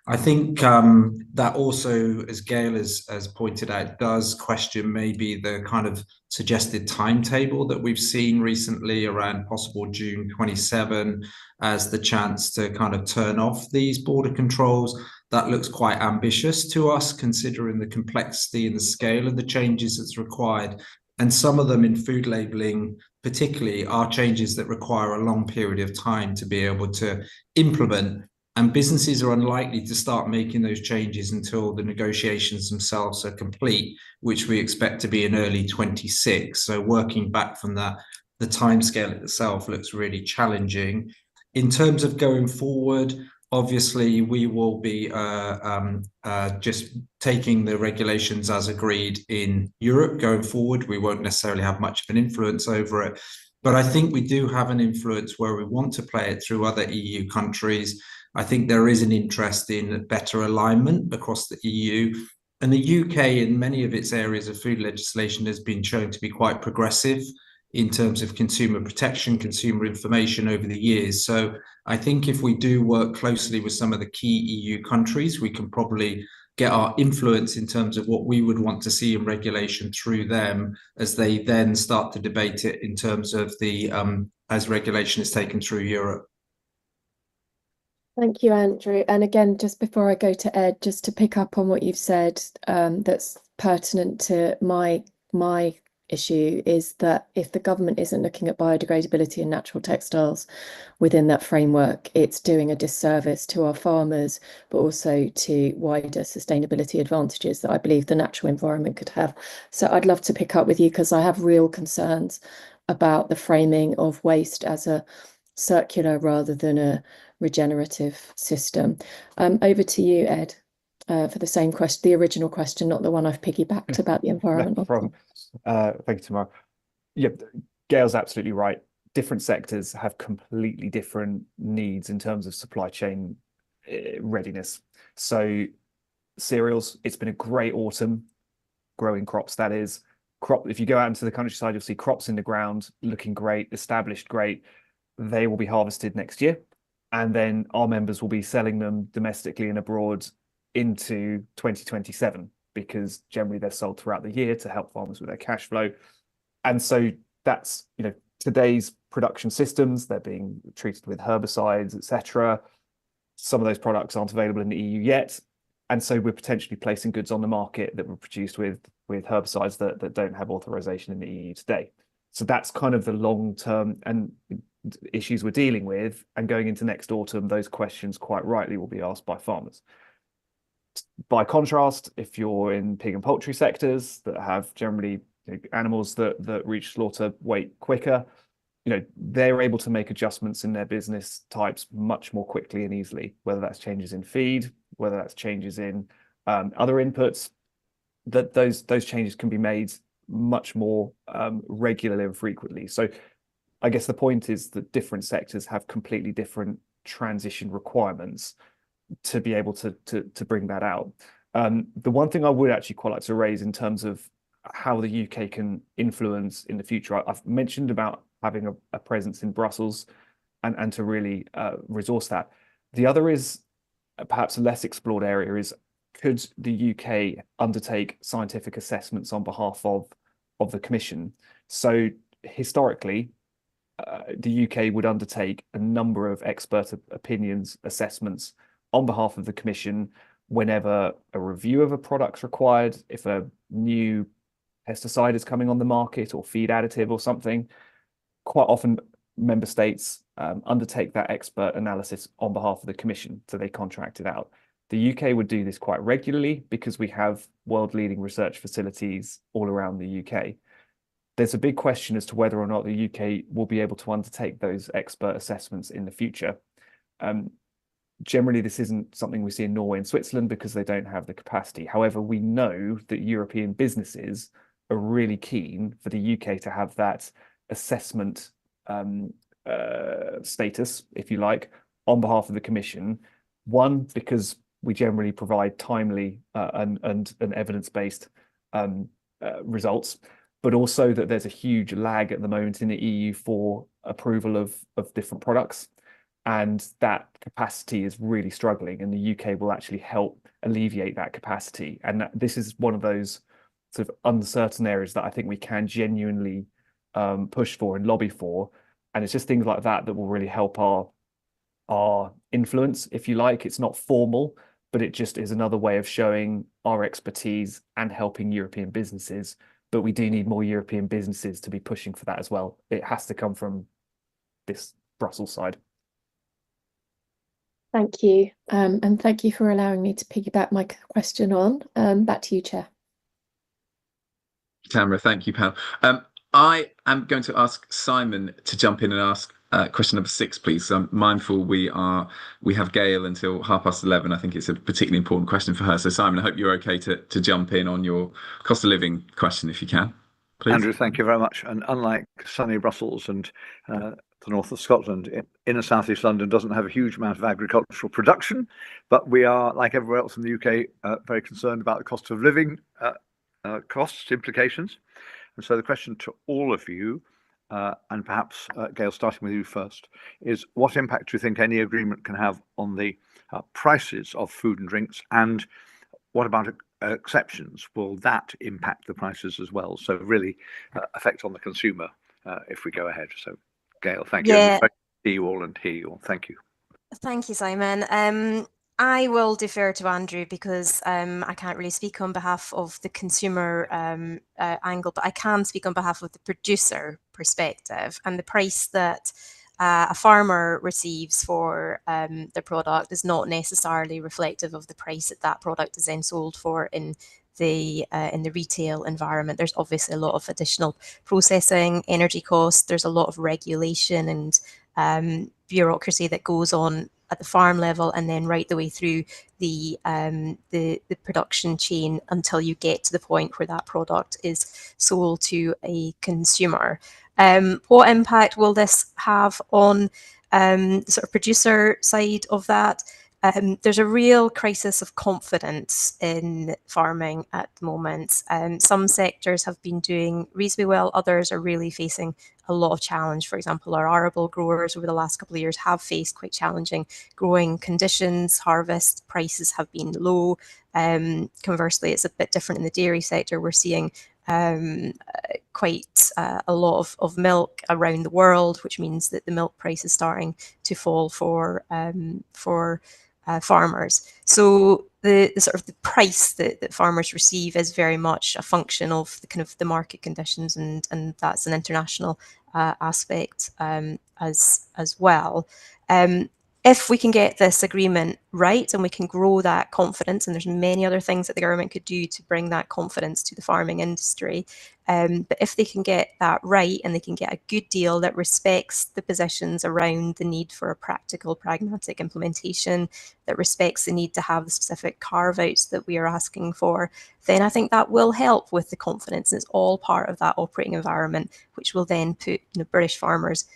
I think that also, as Gail has pointed out, does question maybe the kind of suggested timetable that we've seen recently around possible June 27 as the chance to kind of turn off these border controls. That looks quite ambitious to us, considering the complexity and the scale of the changes that's required. And some of them in food labelling, particularly, are changes that require a long period of time to be able to implement. And businesses are unlikely to start making those changes until the negotiations themselves are complete, which we expect to be in early 26. So working back from that, the timescale itself looks really challenging. In terms of going forward, obviously, we will be just taking the regulations as agreed in Europe going forward. We won't necessarily have much of an influence over it. But I think we do have an influence where we want to play it through other EU countries. I think there is an interest in better alignment across the EU. And the UK, in many of its areas of food legislation, has been shown to be quite progressive in terms of consumer protection, consumer information over the years. So I think if we do work closely with some of the key EU countries, we can probably get our influence in terms of what we would want to see in regulation through them as they then start to debate it in terms of the as regulation is taken through Europe. Thank you, Andrew. And again, just before I go to Ed, just to pick up on what you've said, that's pertinent to my issue, is that if the government isn't looking at biodegradability and natural textiles within that framework, it's doing a disservice to our farmers, but also to wider sustainability advantages that I believe the natural environment could have. So I'd love to pick up with you, because I have real concerns about the framing of waste as a circular rather than a regenerative system. Over to you, Ed, for the same question, the original question, not the one I've piggybacked about the environment. No problem. Thank you, Tamara. Yeah, Gail's absolutely right. Different sectors have completely different needs in terms of supply chain readiness. So cereals, it's been a great autumn, growing crops, that is. If you go out into the countryside, you'll see crops in the ground looking great, established great. They will be harvested next year. And then our members will be selling them domestically and abroad into 2027, because generally they're sold throughout the year to help farmers with their cash flow. And so that's, today's production systems, they're being treated with herbicides, etc. Some of those products aren't available in the EU yet. And so we're potentially placing goods on the market that were produced with herbicides that don't have authorization in the EU today. So that's kind of the long term and issues we're dealing with. And going into next autumn, those questions quite rightly will be asked by farmers. By contrast, if you're in pig and poultry sectors that have generally animals that reach slaughter weight quicker, they're able to make adjustments in their business types much more quickly and easily, whether that's changes in feed, whether that's changes in other inputs, that those changes can be made much more regularly and frequently. So I guess the point is that different sectors have completely different transition requirements to be able to bring that out. The one thing I would actually quite like to raise in terms of how the UK can influence in the future, I've mentioned about having a presence in Brussels and to really resource that. The other is perhaps a less explored area is, could the UK undertake scientific assessments on behalf of the Commission? So historically, the UK would undertake a number of expert opinions assessments on behalf of the Commission whenever a review of a product's required, if a new pesticide is coming on the market or feed additive or something. Quite often member states undertake that expert analysis on behalf of the Commission, so they contract it out. The UK would do this quite regularly because we have world-leading research facilities all around the UK. There's a big question as to whether or not the UK will be able to undertake those expert assessments in the future. Generally, this isn't something we see in Norway and Switzerland because they don't have the capacity. However, we know that European businesses are really keen for the UK to have that assessment status, if you like, on behalf of the Commission. One, because we generally provide timely and evidence-based results, but also that there's a huge lag at the moment in the EU for approval of different products. And that capacity is really struggling, and the UK will actually help alleviate that capacity. And this is one of those sort of uncertain areas that I think we can genuinely push for and lobby for. And it's just things like that that will really help our influence, if you like. It's not formal, but it just is another way of showing our expertise and helping European businesses. But we do need more European businesses to be pushing for that as well. It has to come from this Brussels side. Thank you. And thank you for allowing me to piggyback my question on. Back to you, Chair. Tamara, thank you, Pam. I am going to ask Simon to jump in and ask question number 6, please. I'm mindful we have Gail until 11:30. I think it's a particularly important question for her. So Simon, I hope you're okay to jump in on your cost of living question if you can, please. Andrew, thank you very much. And unlike sunny Brussels and the north of Scotland, inner southeast London doesn't have a huge amount of agricultural production, but we are, like everywhere else in the UK, very concerned about the cost of living costs implications. And so the question to all of you, and perhaps Gail, starting with you first, is what impact do you think any agreement can have on the prices of food and drinks, and what about exceptions? Will that impact the prices as well? So really effect on the consumer if we go ahead. So Gail, thank you. Yeah. See you all and hear you all. Thank you. Thank you, Simon. I will defer to Andrew because I can't really speak on behalf of the consumer angle, but I can speak on behalf of the producer perspective. And the price that a farmer receives for the product is not necessarily reflective of the price that product is then sold for in the retail environment. There's obviously a lot of additional processing, energy costs. There's a lot of regulation and bureaucracy that goes on at the farm level and then right the way through the production chain until you get to the point where that product is sold to a consumer. What impact will this have on the sort of producer side of that? There's a real crisis of confidence in farming at the moment. Some sectors have been doing reasonably well, others are really facing a lot of challenge. For example, our arable growers over the last couple of years have faced quite challenging growing conditions. Harvest prices have been low. Conversely, it's a bit different in the dairy sector. We're seeing quite a lot of milk around the world, which means that the milk price is starting to fall for farmers. So the sort of the price that farmers receive is very much a function of the kind of the market conditions, and that's an international aspect as well. If we can get this agreement right and we can grow that confidence, and there's many other things that the government could do to bring that confidence to the farming industry, but if they can get that right and they can get a good deal that respects the positions around the need for a practical, pragmatic implementation, that respects the need to have the specific carve-outs that we are asking for, then I think that will help with the confidence. And it's all part of that operating environment, which will then put British farmers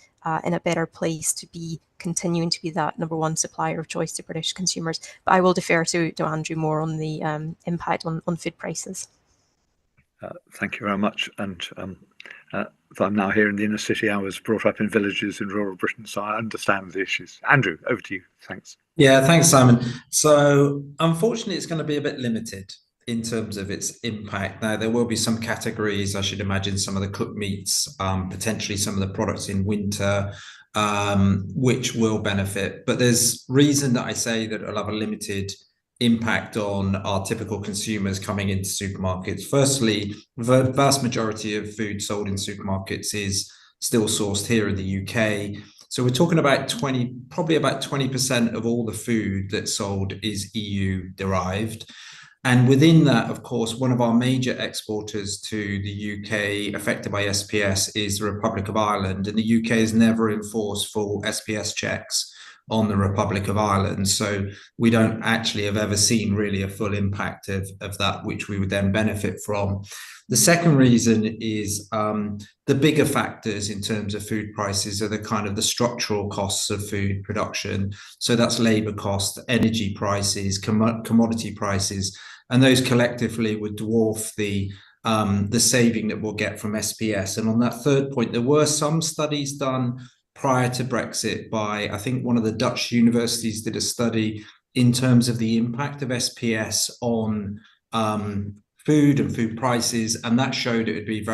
in a better place to be continuing to be that #1 supplier of choice to British consumers. But I will defer to Andrew more on the impact on food prices. Thank you very much. And I'm now here in the inner city. I was brought up in villages in rural Britain, so I understand the issues. Andrew, over to you. Thanks. Yeah, thanks, Simon. So unfortunately, it's going to be a bit limited in terms of its impact. Now, there will be some categories, I should imagine, some of the cooked meats, potentially some of the products in winter, which will benefit. But there's reason that I say that it'll have a limited impact on our typical consumers coming into supermarkets. Firstly, the vast majority of food sold in supermarkets is still sourced here in the UK. So we're talking about probably about 20% of all the food that's sold is EU derived. And within that, of course, one of our major exporters to the UK affected by SPS is the Republic of Ireland. And the UK has never enforced full SPS checks on the Republic of Ireland. So we don't actually have ever seen really a full impact of that, which we would then benefit from. The second reason is the bigger factors in terms of food prices are the kind of the structural costs of food production. So that's labour costs, energy prices, commodity prices, and those collectively would dwarf the saving that we'll get from SPS. And on that third point, there were some studies done prior to Brexit by, I think, one of the Dutch universities did a study in terms of the impact of SPS on food and food prices, and that showed it would be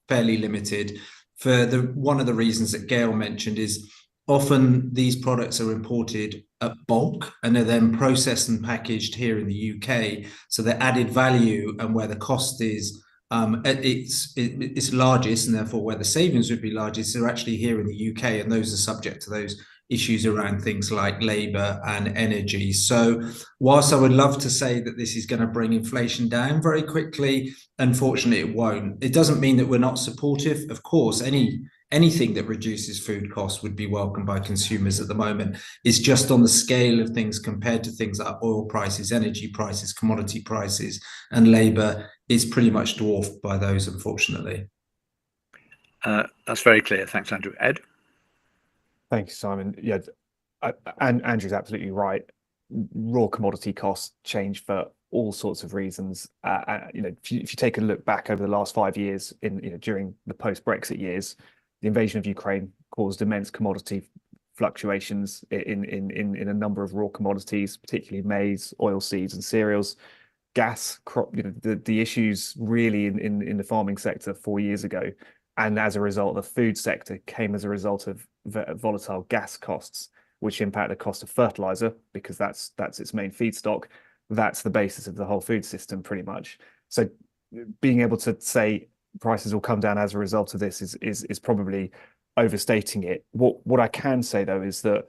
fairly limited. One of the reasons that Gail mentioned is often these products are imported at bulk and are then processed and packaged here in the UK. So the added value and where the cost is it's largest, and therefore where the savings would be largest, are actually here in the UK, and those are subject to those issues around things like labour and energy. So whilst I would love to say that this is going to bring inflation down very quickly, unfortunately it won't. It doesn't mean that we're not supportive. Of course, anything that reduces food costs would be welcomed by consumers at the moment. It's just on the scale of things compared to things like oil prices, energy prices, commodity prices, and labour is pretty much dwarfed by those, unfortunately. That's very clear. Thanks, Andrew. Ed? Thank you, Simon. Yeah, and Andrew's absolutely right. Raw commodity costs change for all sorts of reasons. If you take a look back over the last 5 years, during the post-Brexit years, the invasion of Ukraine caused immense commodity fluctuations in a number of raw commodities, particularly maize, oilseeds, and cereals. Gas, crop, the issues really in the farming sector 4 years ago, and as a result, the food sector came as a result of volatile gas costs, which impact the cost of fertilizer because that's its main feedstock. That's the basis of the whole food system, pretty much. So, being able to say prices will come down as a result of this is probably overstating it. What I can say though is that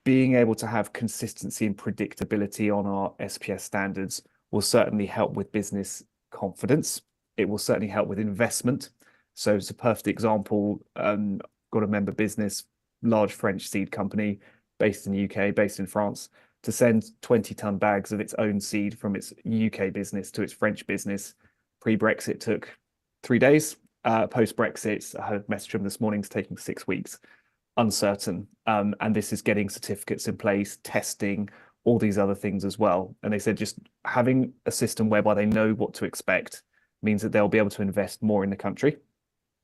being able to have consistency and predictability on our SPS standards will certainly help with business confidence. It will certainly help with investment. So it's a perfect example. Got a member business, large French seed company based in the UK, based in France, to send 20-ton bags of its own seed from its UK business to its French business. Pre-Brexit took 3 days. Post-Brexit, I heard a message from this morning, it's taking 6 weeks. Uncertain. And this is getting certificates in place, testing, all these other things as well. And they said just having a system whereby they know what to expect means that they'll be able to invest more in the country.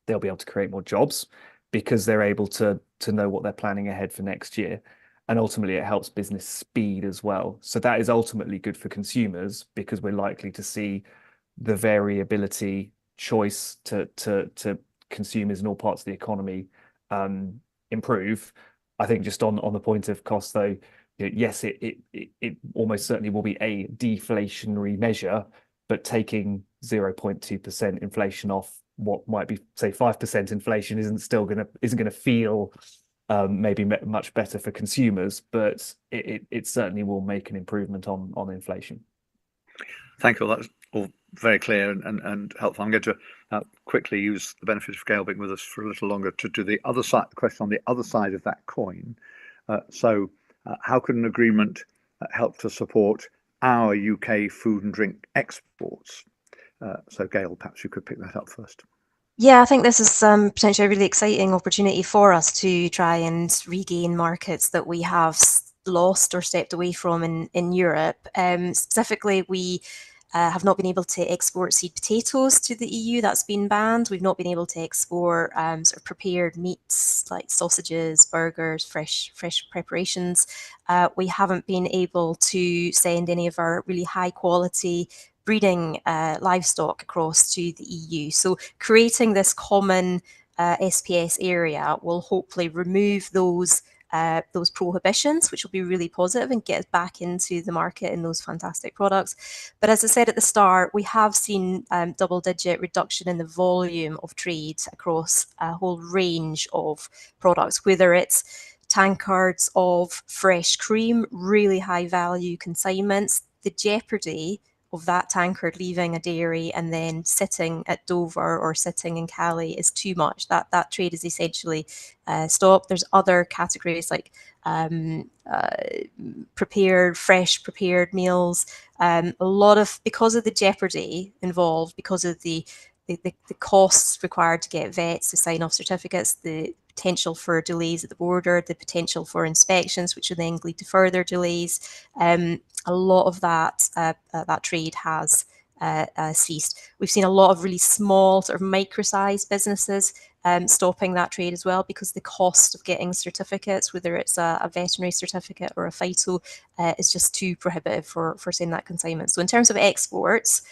They'll be able to create more jobs because they're able to know what they're planning ahead for next year. And ultimately, it helps business speed as well. So that is ultimately good for consumers because we're likely to see the variability, choice to consumers in all parts of the economy improve. I think just on the point of cost, though, yes, it almost certainly will be a deflationary measure, but taking 0.2% inflation off what might be, say, 5% inflation isn't going to feel maybe much better for consumers, but it certainly will make an improvement on inflation. Thank you. That's all very clear and helpful. I'm going to quickly use the benefit of Gail being with us for a little longer to do the other side, the question on the other side of that coin. How could an agreement help to support our UK food and drink exports? So Gail, perhaps you could pick that up first. Yeah, I think this is potentially a really exciting opportunity for us to try and regain markets that we have lost or stepped away from in Europe. Specifically, we have not been able to export seed potatoes to the EU. That's been banned. We've not been able to export sort of prepared meats like sausages, burgers, fresh preparations. We haven't been able to send any of our really high quality breeding livestock across to the EU. So creating this common SPS area will hopefully remove those prohibitions, which will be really positive and get us back into the market in those fantastic products. But as I said at the start, we have seen double-digit reduction in the volume of trade across a whole range of products, whether it's tankards of fresh cream, really high value consignments. The jeopardy of that tankard leaving a dairy and then sitting at Dover or sitting in Cali is too much. That trade is essentially stopped. There's other categories like fresh prepared meals. A lot of, because of the jeopardy involved, because of the costs required to get vets to sign off certificates, the potential for delays at the border, the potential for inspections, which will then lead to further delays. A lot of that trade has ceased. We've seen a lot of really small, sort of micro-sized businesses stopping that trade as well, because the cost of getting certificates, whether it's a veterinary certificate or a phyto, is just too prohibitive for sending that consignment. So in terms of exports,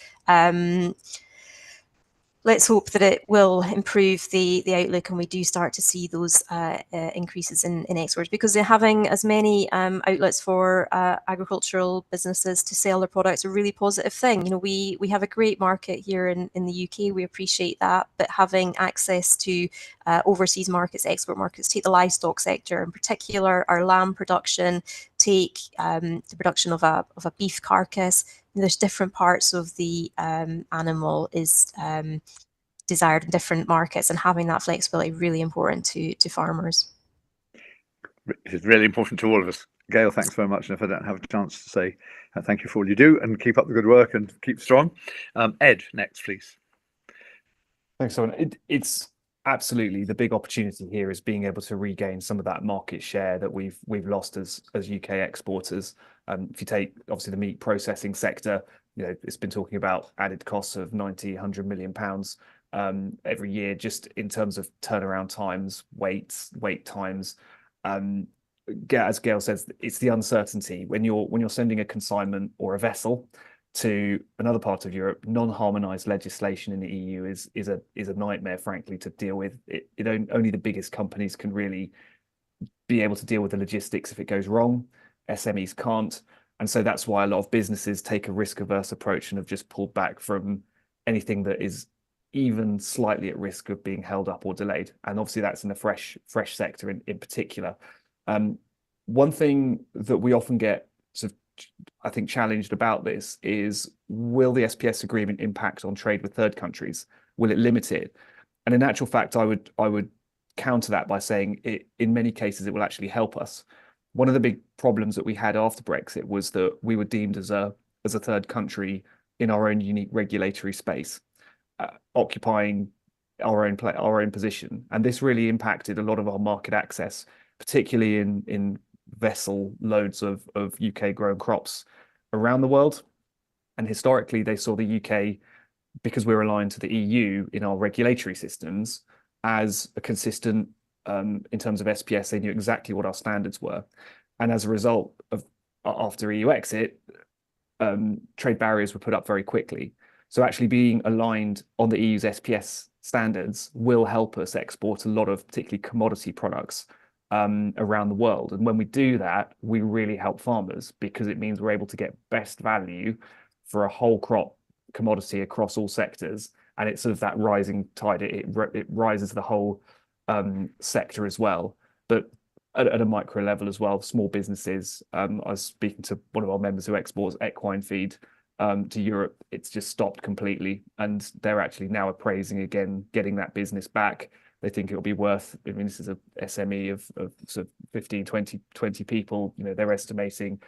let's hope that it will improve the outlook and we do start to see those increases in exports, because they're having as many outlets for agricultural businesses to sell their products a really positive thing. You know, we have a great market here in the UK. We appreciate that, but having access to overseas markets, export markets, take the livestock sector in particular, our lamb production, take the production of a beef carcass. There's different parts of the animal is desired in different markets, and having that flexibility really important to farmers. It is really important to all of us. Gail, thanks very much. And if I don't have a chance to say thank you for all you do, and keep up the good work and keep strong. Ed, next, please. Thanks, Simon. It's absolutely the big opportunity here is being able to regain some of that market share that we've lost as UK exporters. If you take obviously the meat processing sector, you know, it's been talking about added costs of 90, 100 million pounds every year, just in terms of turnaround times, wait times. As Gail says, it's the uncertainty when you're sending a consignment or a vessel to another part of Europe. Non-harmonized legislation in the EU is a nightmare, frankly, to deal with. Only the biggest companies can really be able to deal with the logistics if it goes wrong. SMEs can't, and so that's why a lot of businesses take a risk-averse approach and have just pulled back from anything that is even slightly at risk of being held up or delayed. And obviously that's in the fresh sector in particular. One thing that we often get sort of, I think, challenged about this is, will the SPS agreement impact on trade with third countries? Will it limit it? And in actual fact, I would counter that by saying in many cases it will actually help us. One of the big problems that we had after Brexit was that we were deemed as a third country in our own unique regulatory space, occupying our own position, and this really impacted a lot of our market access, particularly in vessel loads of UK grown crops around the world. And historically, they saw the UK, because we're aligned to the EU in our regulatory systems, as a consistent in terms of SPS. They knew exactly what our standards were, and as a result of after EU exit, trade barriers were put up very quickly. So actually being aligned on the EU's SPS standards will help us export a lot of particularly commodity products around the world. And when we do that, we really help farmers because it means we're able to get best value for a whole crop commodity across all sectors. And it's sort of that rising tide. It rises the whole sector as well. But at a micro level as well, small businesses. I was speaking to one of our members who exports equine feed to Europe. It's just stopped completely, and they're actually now appraising again, getting that business back. They think it'll be worth, I mean, this is a SME of sort of 15, 20 people. You know, they're estimating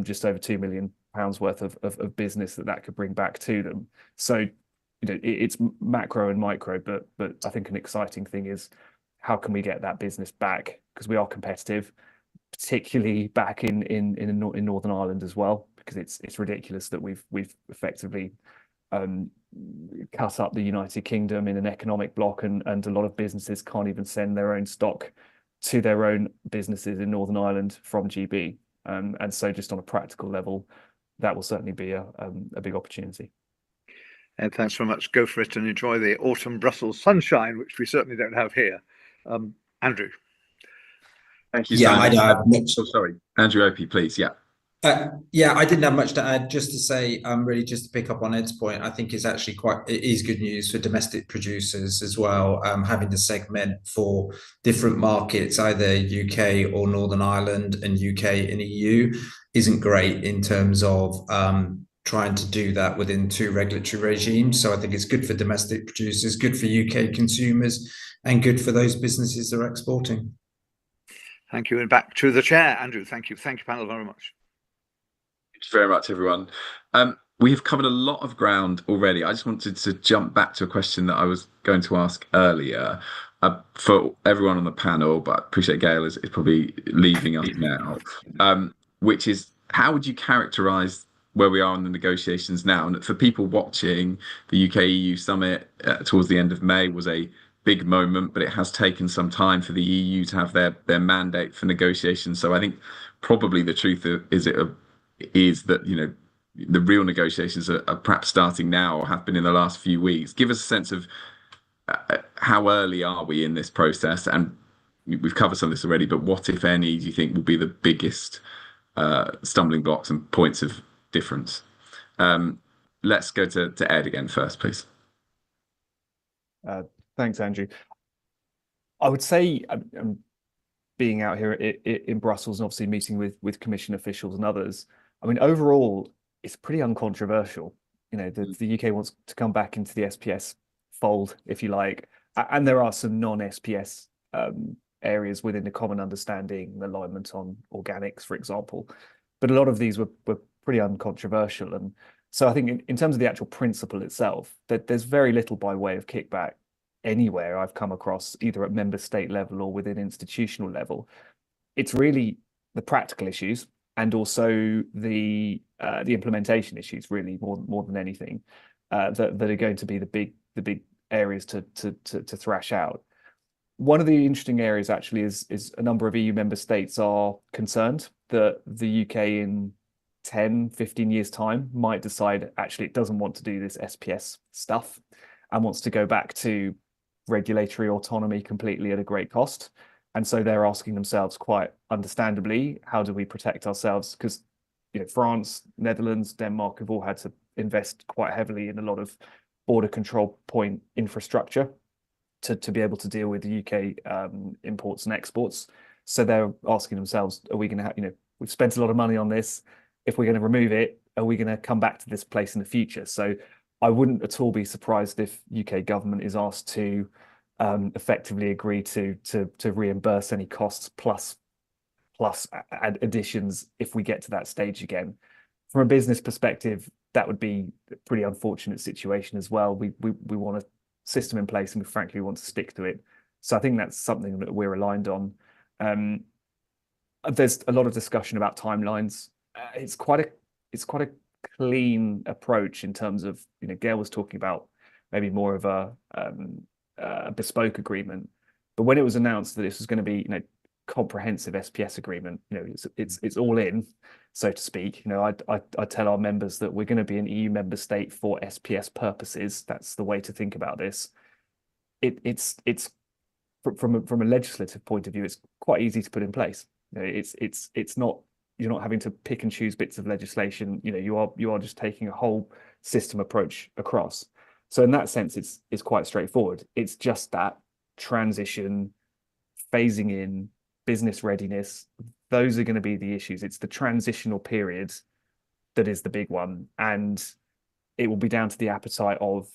just over £2 million worth of business that could bring back to them. So, you know, it's macro and micro, but I think an exciting thing is how can we get that business back? Because we are competitive, particularly back in Northern Ireland as well, because it's ridiculous that we've effectively cut up the United Kingdom in an economic bloc, and a lot of businesses can't even send their own stock to their own businesses in Northern Ireland from GB. And so just on a practical level, that will certainly be a big opportunity. And thanks very much. Go for it and enjoy the autumn Brussels sunshine, which we certainly don't have here. Andrew. Thank you, Yeah, Simon. I have much. Oh, sorry, Andrew Opie, please. Yeah. Yeah, I didn't have much to add. Just to say, really, just to pick up on Ed's point, I think it's actually it is good news for domestic producers as well. Having to segment for different markets, either UK or Northern Ireland, and UK and EU, isn't great in terms of trying to do that within two regulatory regimes. So I think it's good for domestic producers, good for UK consumers, and good for those businesses that are exporting. Thank you. And back to the chair, Andrew. Thank you. Thank you, panel, very much. Thank you very much, everyone. We have covered a lot of ground already. I just wanted to jump back to a question that I was going to ask earlier for everyone on the panel, but I appreciate Gail is probably leaving us now, which is how would you characterise where we are in the negotiations now? And for people watching, the UK-EU summit towards the end of May was a big moment, but it has taken some time for the EU to have their mandate for negotiations. So I think probably the truth is that, you know, the real negotiations are perhaps starting now or have been in the last few weeks. Give us a sense of how early are we in this process? And we've covered some of this already, but what, if any, do you think will be the biggest stumbling blocks and points of difference? Let's go to Ed again first, please. Thanks, Andrew. I would say being out here in Brussels and obviously meeting with Commission officials and others, I mean, overall, it's pretty uncontroversial. You know, the UK wants to come back into the SPS fold, if you like, and there are some non-SPS areas within the common understanding, alignment on organics, for example, but a lot of these were pretty uncontroversial. And so I think in terms of the actual principle itself, that there's very little by way of kickback anywhere I've come across, either at member state level or within institutional level. It's really the practical issues and also the implementation issues, really more than anything, that are going to be the big areas to thrash out. One of the interesting areas actually is a number of EU member states are concerned that the UK in 10, 15 years time might decide actually it doesn't want to do this SPS stuff and wants to go back to regulatory autonomy completely at a great cost. And so they're asking themselves, quite understandably, how do we protect ourselves? Because, you know, France, Netherlands, Denmark have all had to invest quite heavily in a lot of border control point infrastructure to be able to deal with the UK imports and exports. So they're asking themselves, are we going to have, you know, we've spent a lot of money on this. If we're going to remove it, are we going to come back to this place in the future? So I wouldn't at all be surprised if UK government is asked to effectively agree to reimburse any costs plus additions if we get to that stage again. From a business perspective, that would be a pretty unfortunate situation as well. We want a system in place, and we frankly want to stick to it. So I think that's something that we're aligned on. There's a lot of discussion about timelines. It's quite a clean approach in terms of, you know, Gail was talking about maybe more of a bespoke agreement, but when it was announced that this was going to be, you know, comprehensive SPS agreement, you know, it's all in, so to speak. You know, I tell our members that we're going to be an EU member state for SPS purposes. That's the way to think about this. It's from a legislative point of view, it's quite easy to put in place. You know, it's not, you're not having to pick and choose bits of legislation. You know, you are just taking a whole system approach across. So in that sense, it's quite straightforward. It's just that transition, phasing in, business readiness. Those are going to be the issues. It's the transitional period that is the big one, and it will be down to the appetite of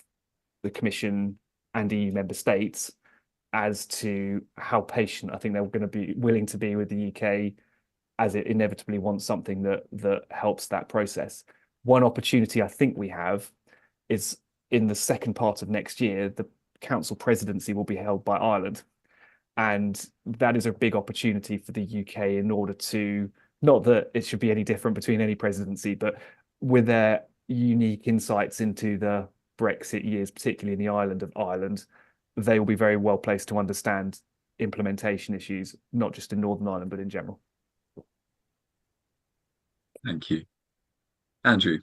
the Commission and EU member states as to how patient I think they're going to be willing to be with the UK, as it inevitably wants something that helps that process. One opportunity I think we have is in the second part of next year, the Council presidency will be held by Ireland. And that is a big opportunity for the UK in order to, not that it should be any different between any presidency, but with their unique insights into the Brexit years, particularly in the island of Ireland, they will be very well placed to understand implementation issues, not just in Northern Ireland, but in general. Thank you. Andrew.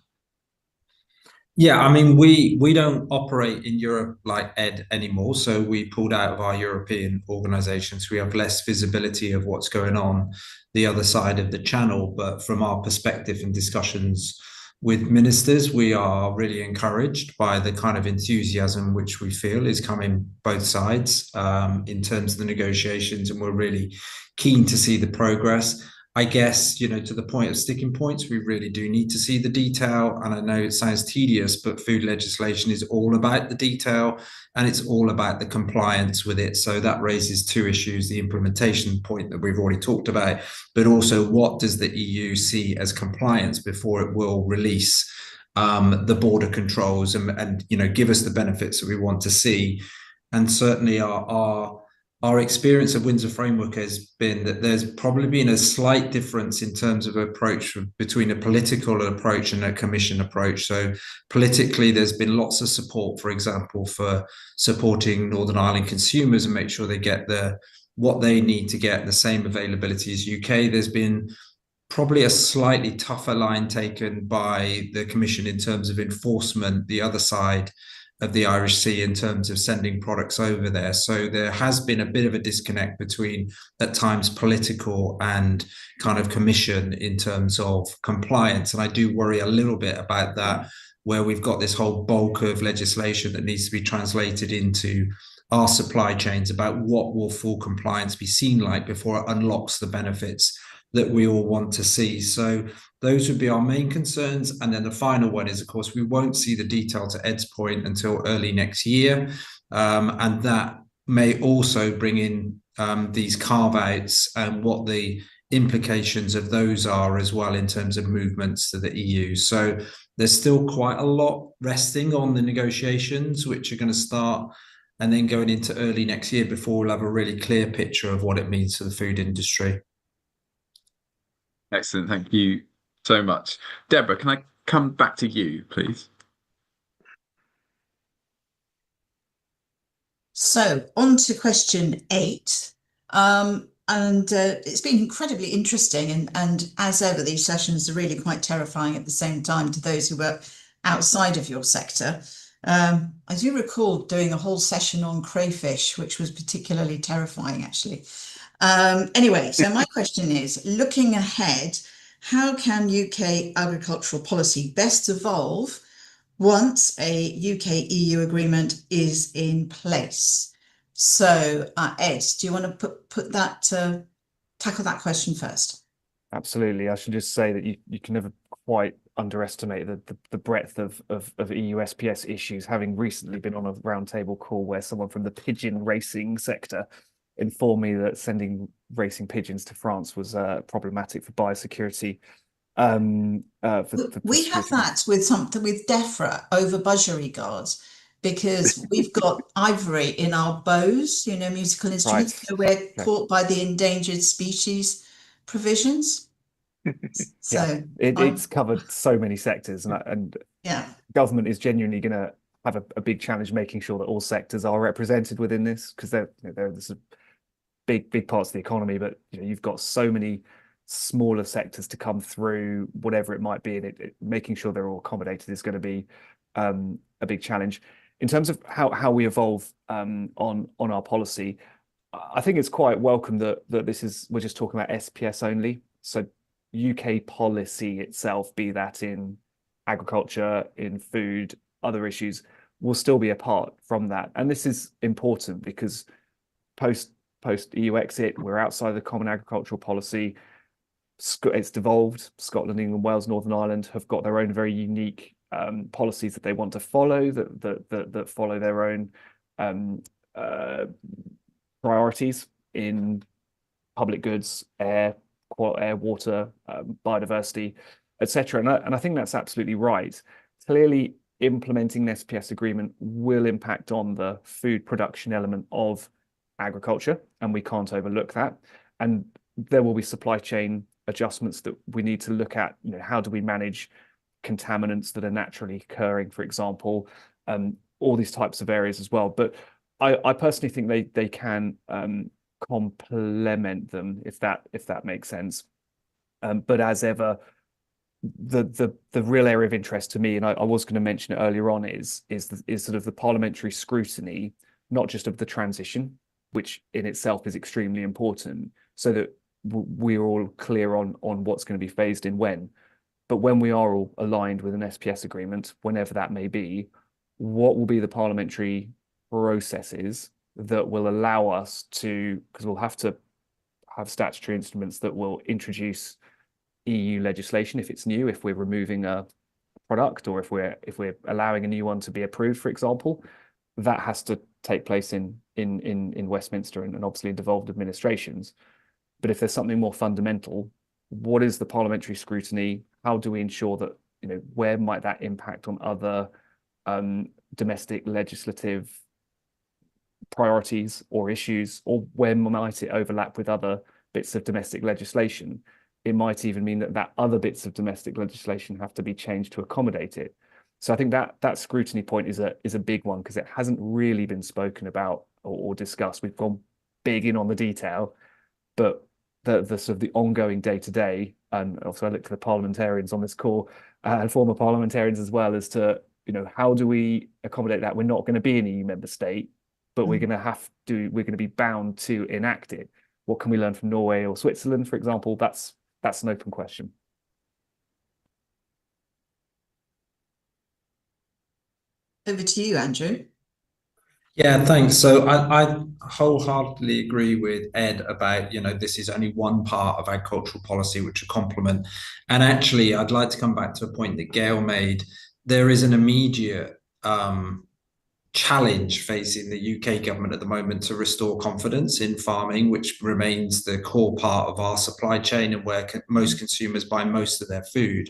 Yeah, I mean, we don't operate in Europe like Ed anymore, so we pulled out of our European organizations. We have less visibility of what's going on the other side of the channel. But from our perspective and discussions with ministers, we are really encouraged by the kind of enthusiasm which we feel is coming both sides in terms of the negotiations, and we're really keen to see the progress. I guess, you know, to the point of sticking points, we really do need to see the detail. And I know it sounds tedious, but food legislation is all about the detail, and it's all about the compliance with it. So that raises two issues: the implementation point that we've already talked about, but also what does the EU see as compliance before it will release the border controls and you know, give us the benefits that we want to see. And certainly our experience of Windsor Framework has been that there's probably been a slight difference in terms of approach between a political approach and a Commission approach. So politically, there's been lots of support, for example, for supporting Northern Ireland consumers and make sure they get what they need to get the same availability as UK. There's been probably a slightly tougher line taken by the Commission in terms of enforcement, the other side of the Irish Sea, in terms of sending products over there. So there has been a bit of a disconnect between, at times, political and kind of Commission in terms of compliance. And I do worry a little bit about that, where we've got this whole bulk of legislation that needs to be translated into our supply chains about what will full compliance be seen like before it unlocks the benefits that we all want to see. So those would be our main concerns. And then the final one is, of course, we won't see the detail, to Ed's point, until early next year. And that may also bring in these carve-outs and what the implications of those are as well in terms of movements to the EU. So there's still quite a lot resting on the negotiations, which are going to start and then going into early next year before we'll have a really clear picture of what it means for the food industry. Excellent. Thank you so much. Deborah, can I come back to you, please? So on to question 8. It's been incredibly interesting. And as ever, these sessions are really quite terrifying at the same time to those who work outside of your sector. I do recall doing a whole session on crayfish, which was particularly terrifying, actually. Anyway, so my question is, looking ahead, how can UK agricultural policy best evolve once a UK-EU agreement is in place? So, Ed, do you want to tackle that question first? Absolutely. I should just say that you can never quite underestimate the breadth of EU SPS issues, having recently been on a roundtable call where someone from the pigeon racing sector informed me that sending racing pigeons to France was problematic for biosecurity. We have that with DEFRA over budgery guards, because we've got ivory in our bows, you know, musical instruments, right. So we're caught by the endangered species provisions. So yeah, it's covered so many sectors, and yeah, government is genuinely going to have a big challenge making sure that all sectors are represented within this, because there's a big parts of the economy, but you know, you've got so many smaller sectors to come through, whatever it might be, and making sure they're all accommodated is going to be a big challenge. In terms of how we evolve on our policy, I think it's quite welcome that we're just talking about SPS only. So UK policy itself, be that in agriculture, in food, other issues, will still be apart from that. And this is important because post EU exit, we're outside of the common agricultural policy. It's devolved. Scotland, England, Wales, Northern Ireland have got their own very unique policies that they want to follow, that follow their own priorities in public goods, air, water, biodiversity, etc. And I think that's absolutely right. Clearly, implementing an SPS agreement will impact on the food production element of agriculture, and we can't overlook that. And there will be supply chain adjustments that we need to look at. How do we manage contaminants that are naturally occurring, for example, all these types of areas as well. But I personally think they can complement them, if that makes sense. But as ever, the real area of interest to me, and I was going to mention it earlier on, is sort of the parliamentary scrutiny, not just of the transition, which in itself is extremely important, so that we're all clear on what's going to be phased in when. But when we are all aligned with an SPS agreement, whenever that may be, what will be the parliamentary processes that will allow us to, because we'll have to have statutory instruments that will introduce EU legislation if it's new, if we're removing a product, or if we're allowing a new one to be approved, for example, that has to take place in Westminster and obviously in devolved administrations. But if there's something more fundamental, what is the parliamentary scrutiny? How do we ensure that, where might that impact on other domestic legislative priorities or issues, or where might it overlap with other bits of domestic legislation? It might even mean that other bits of domestic legislation have to be changed to accommodate it. So I think that scrutiny point is a big one, because it hasn't really been spoken about or discussed. We've gone big in on the detail, but the sort of the ongoing day-to-day, and also I look to the parliamentarians on this call and former parliamentarians as well, as to how do we accommodate that? We're not going to be an EU member state, but we're going to be bound to enact it. What can we learn from Norway or Switzerland, for example? That's an open question. Over to you, Andrew. Yeah, thanks. So I wholeheartedly agree with Ed about, this is only one part of agricultural policy, which a complement. And actually, I'd like to come back to a point that Gail made. There is an immediate challenge facing the UK government at the moment to restore confidence in farming, which remains the core part of our supply chain and where most consumers buy most of their food.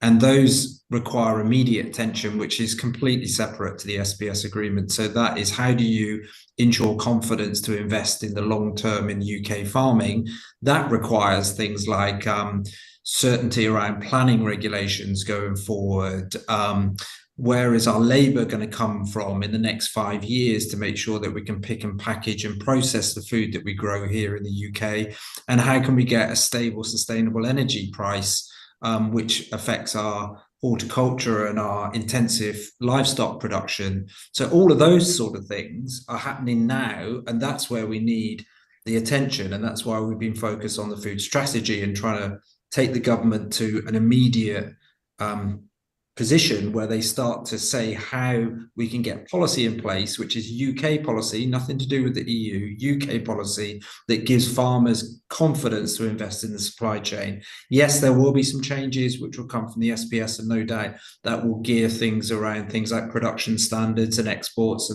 And those require immediate attention, which is completely separate to the SPS agreement. So that is, how do you ensure confidence to invest in the long term in UK farming? That requires things like certainty around planning regulations going forward. Where is our labour going to come from in the next 5 years to make sure that we can pick and package and process the food that we grow here in the UK? And how can we get a stable, sustainable energy price, which affects our horticulture and our intensive livestock production? So all of those sort of things are happening now, and that's where we need the attention. And that's why we've been focused on the food strategy and trying to take the government to an immediate position where they start to say how we can get policy in place, which is UK policy, nothing to do with the EU, UK policy that gives farmers confidence to invest in the supply chain. Yes, there will be some changes which will come from the SPS, and no doubt that will gear things around things like production standards and exports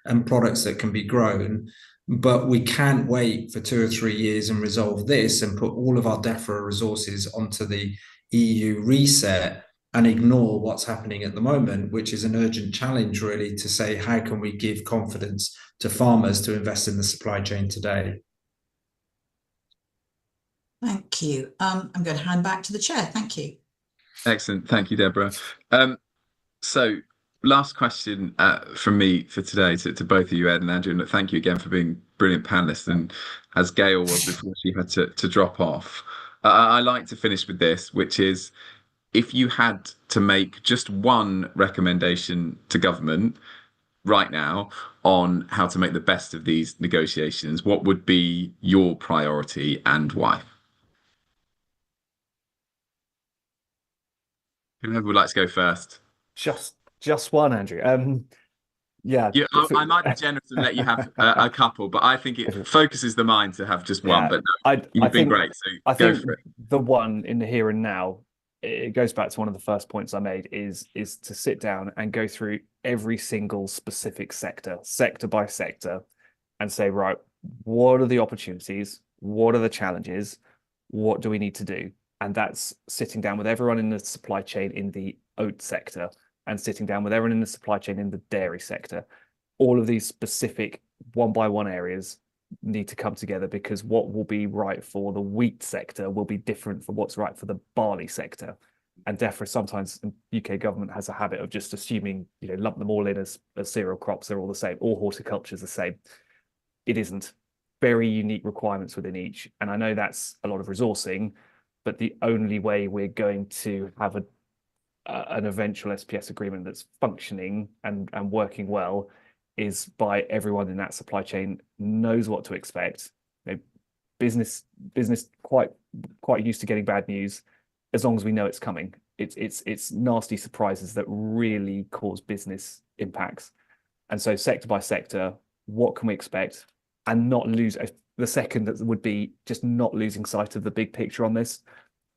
and products that can be grown. But we can't wait for 2 or 3 years and resolve this and put all of our DEFRA resources onto the EU reset and ignore what's happening at the moment, which is an urgent challenge, really, to say, how can we give confidence to farmers to invest in the supply chain today? Thank you. I'm going to hand back to the chair. Thank you. Excellent. Thank you, Deborah. So last question from me for today to both of you, Ed and Andrew, and thank you again for being brilliant panelists, and as Gail was before she had to drop off. I like to finish with this, which is, if you had to make just one recommendation to government, right now on how to make the best of these negotiations, what would be your priority and why? Whoever would like to go first? Just one, Andrew. Yeah. Yeah, I might be generous and let you have a couple, but I think it focuses the mind to have just one. Yeah, But no, I you've been think great, so I go think for it. the one in the here and now, it goes back to one of the first points I made is to sit down and go through every single specific sector by sector, and say, right, what are the opportunities? What are the challenges? What do we need to do? And that's sitting down with everyone in the supply chain in the oat sector and sitting down with everyone in the supply chain in the dairy sector. All of these specific one by one areas need to come together, because what will be right for the wheat sector will be different from what's right for the barley sector. And therefore, sometimes the UK government has a habit of just assuming, lump them all in as cereal crops, they're all the same, all horticulture is the same. It isn't. Very unique requirements within each. And I know that's a lot of resourcing, but the only way we're going to have an eventual SPS agreement that's functioning and working well is by everyone in that supply chain knows what to expect. Business quite used to getting bad news, as long as we know it's coming. It's nasty surprises that really cause business impacts. And so sector by sector, what can we expect? And not lose the second that would be just not losing sight of the big picture on this.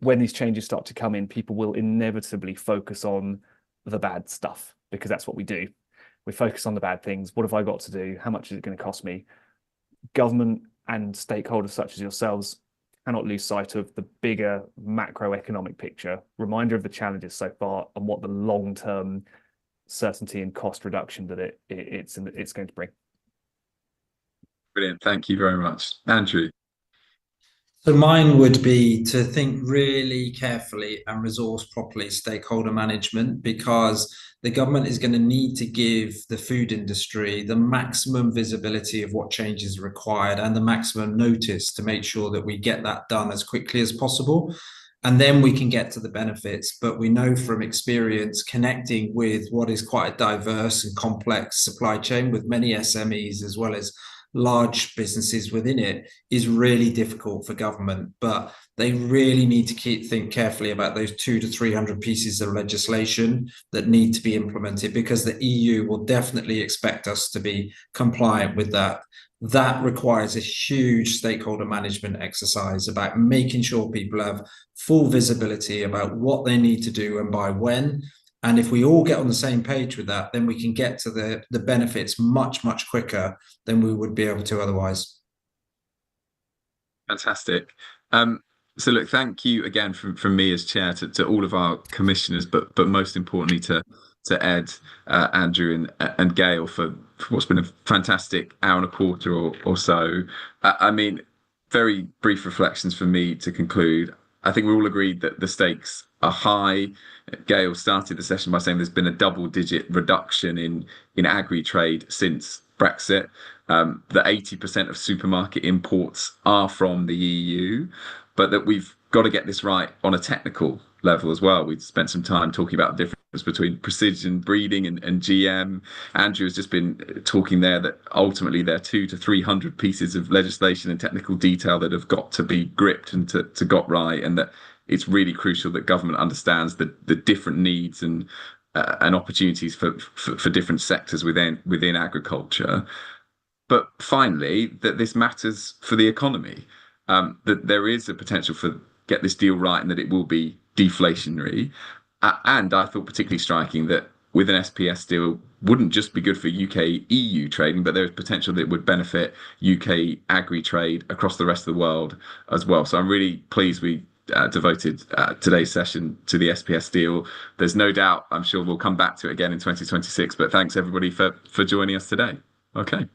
When these changes start to come in, people will inevitably focus on the bad stuff, because that's what we do. We focus on the bad things. What have I got to do? How much is it going to cost me? Government and stakeholders such as yourselves cannot lose sight of the bigger macroeconomic picture, reminder of the challenges so far and what the long-term certainty and cost reduction that it's going to bring. Brilliant. Thank you very much. Andrew. So mine would be to think really carefully and resource properly stakeholder management, because the government is going to need to give the food industry the maximum visibility of what changes are required and the maximum notice to make sure that we get that done as quickly as possible. And then we can get to the benefits. But we know from experience, connecting with what is quite a diverse and complex supply chain with many SMEs as well as large businesses within it is really difficult for government. But they really need to think carefully about those 200 to 300 pieces of legislation that need to be implemented, because the EU will definitely expect us to be compliant with that. That requires a huge stakeholder management exercise about making sure people have full visibility about what they need to do and by when. And if we all get on the same page with that, then we can get to the benefits much, much quicker than we would be able to otherwise. Fantastic. So look, thank you again from me as chair to all of our commissioners, but most importantly to Ed, Andrew and Gail for what's been a fantastic hour and a quarter or so. I mean, very brief reflections for me to conclude. I think we're all agreed that the stakes are high. Gail started the session by saying there's been a double-digit reduction in agri-trade since Brexit. That 80% of supermarket imports are from the EU, but that we've got to get this right on a technical level as well. We've spent some time talking about the difference between precision breeding and GM. Andrew has just been talking there that ultimately there are 200 to 300 pieces of legislation and technical detail that have got to be gripped and to got right, and that it's really crucial that government understands the different needs and opportunities for different sectors within agriculture. But finally, that this matters for the economy, that there is a potential for get this deal right and that it will be deflationary. And I thought particularly striking that with an SPS deal wouldn't just be good for UK EU trading, but there is potential that it would benefit UK agri trade across the rest of the world as well. So I'm really pleased we devoted today's session to the SPS deal. There's no doubt, I'm sure we'll come back to it again in 2026, but thanks everybody for joining us today. Okay.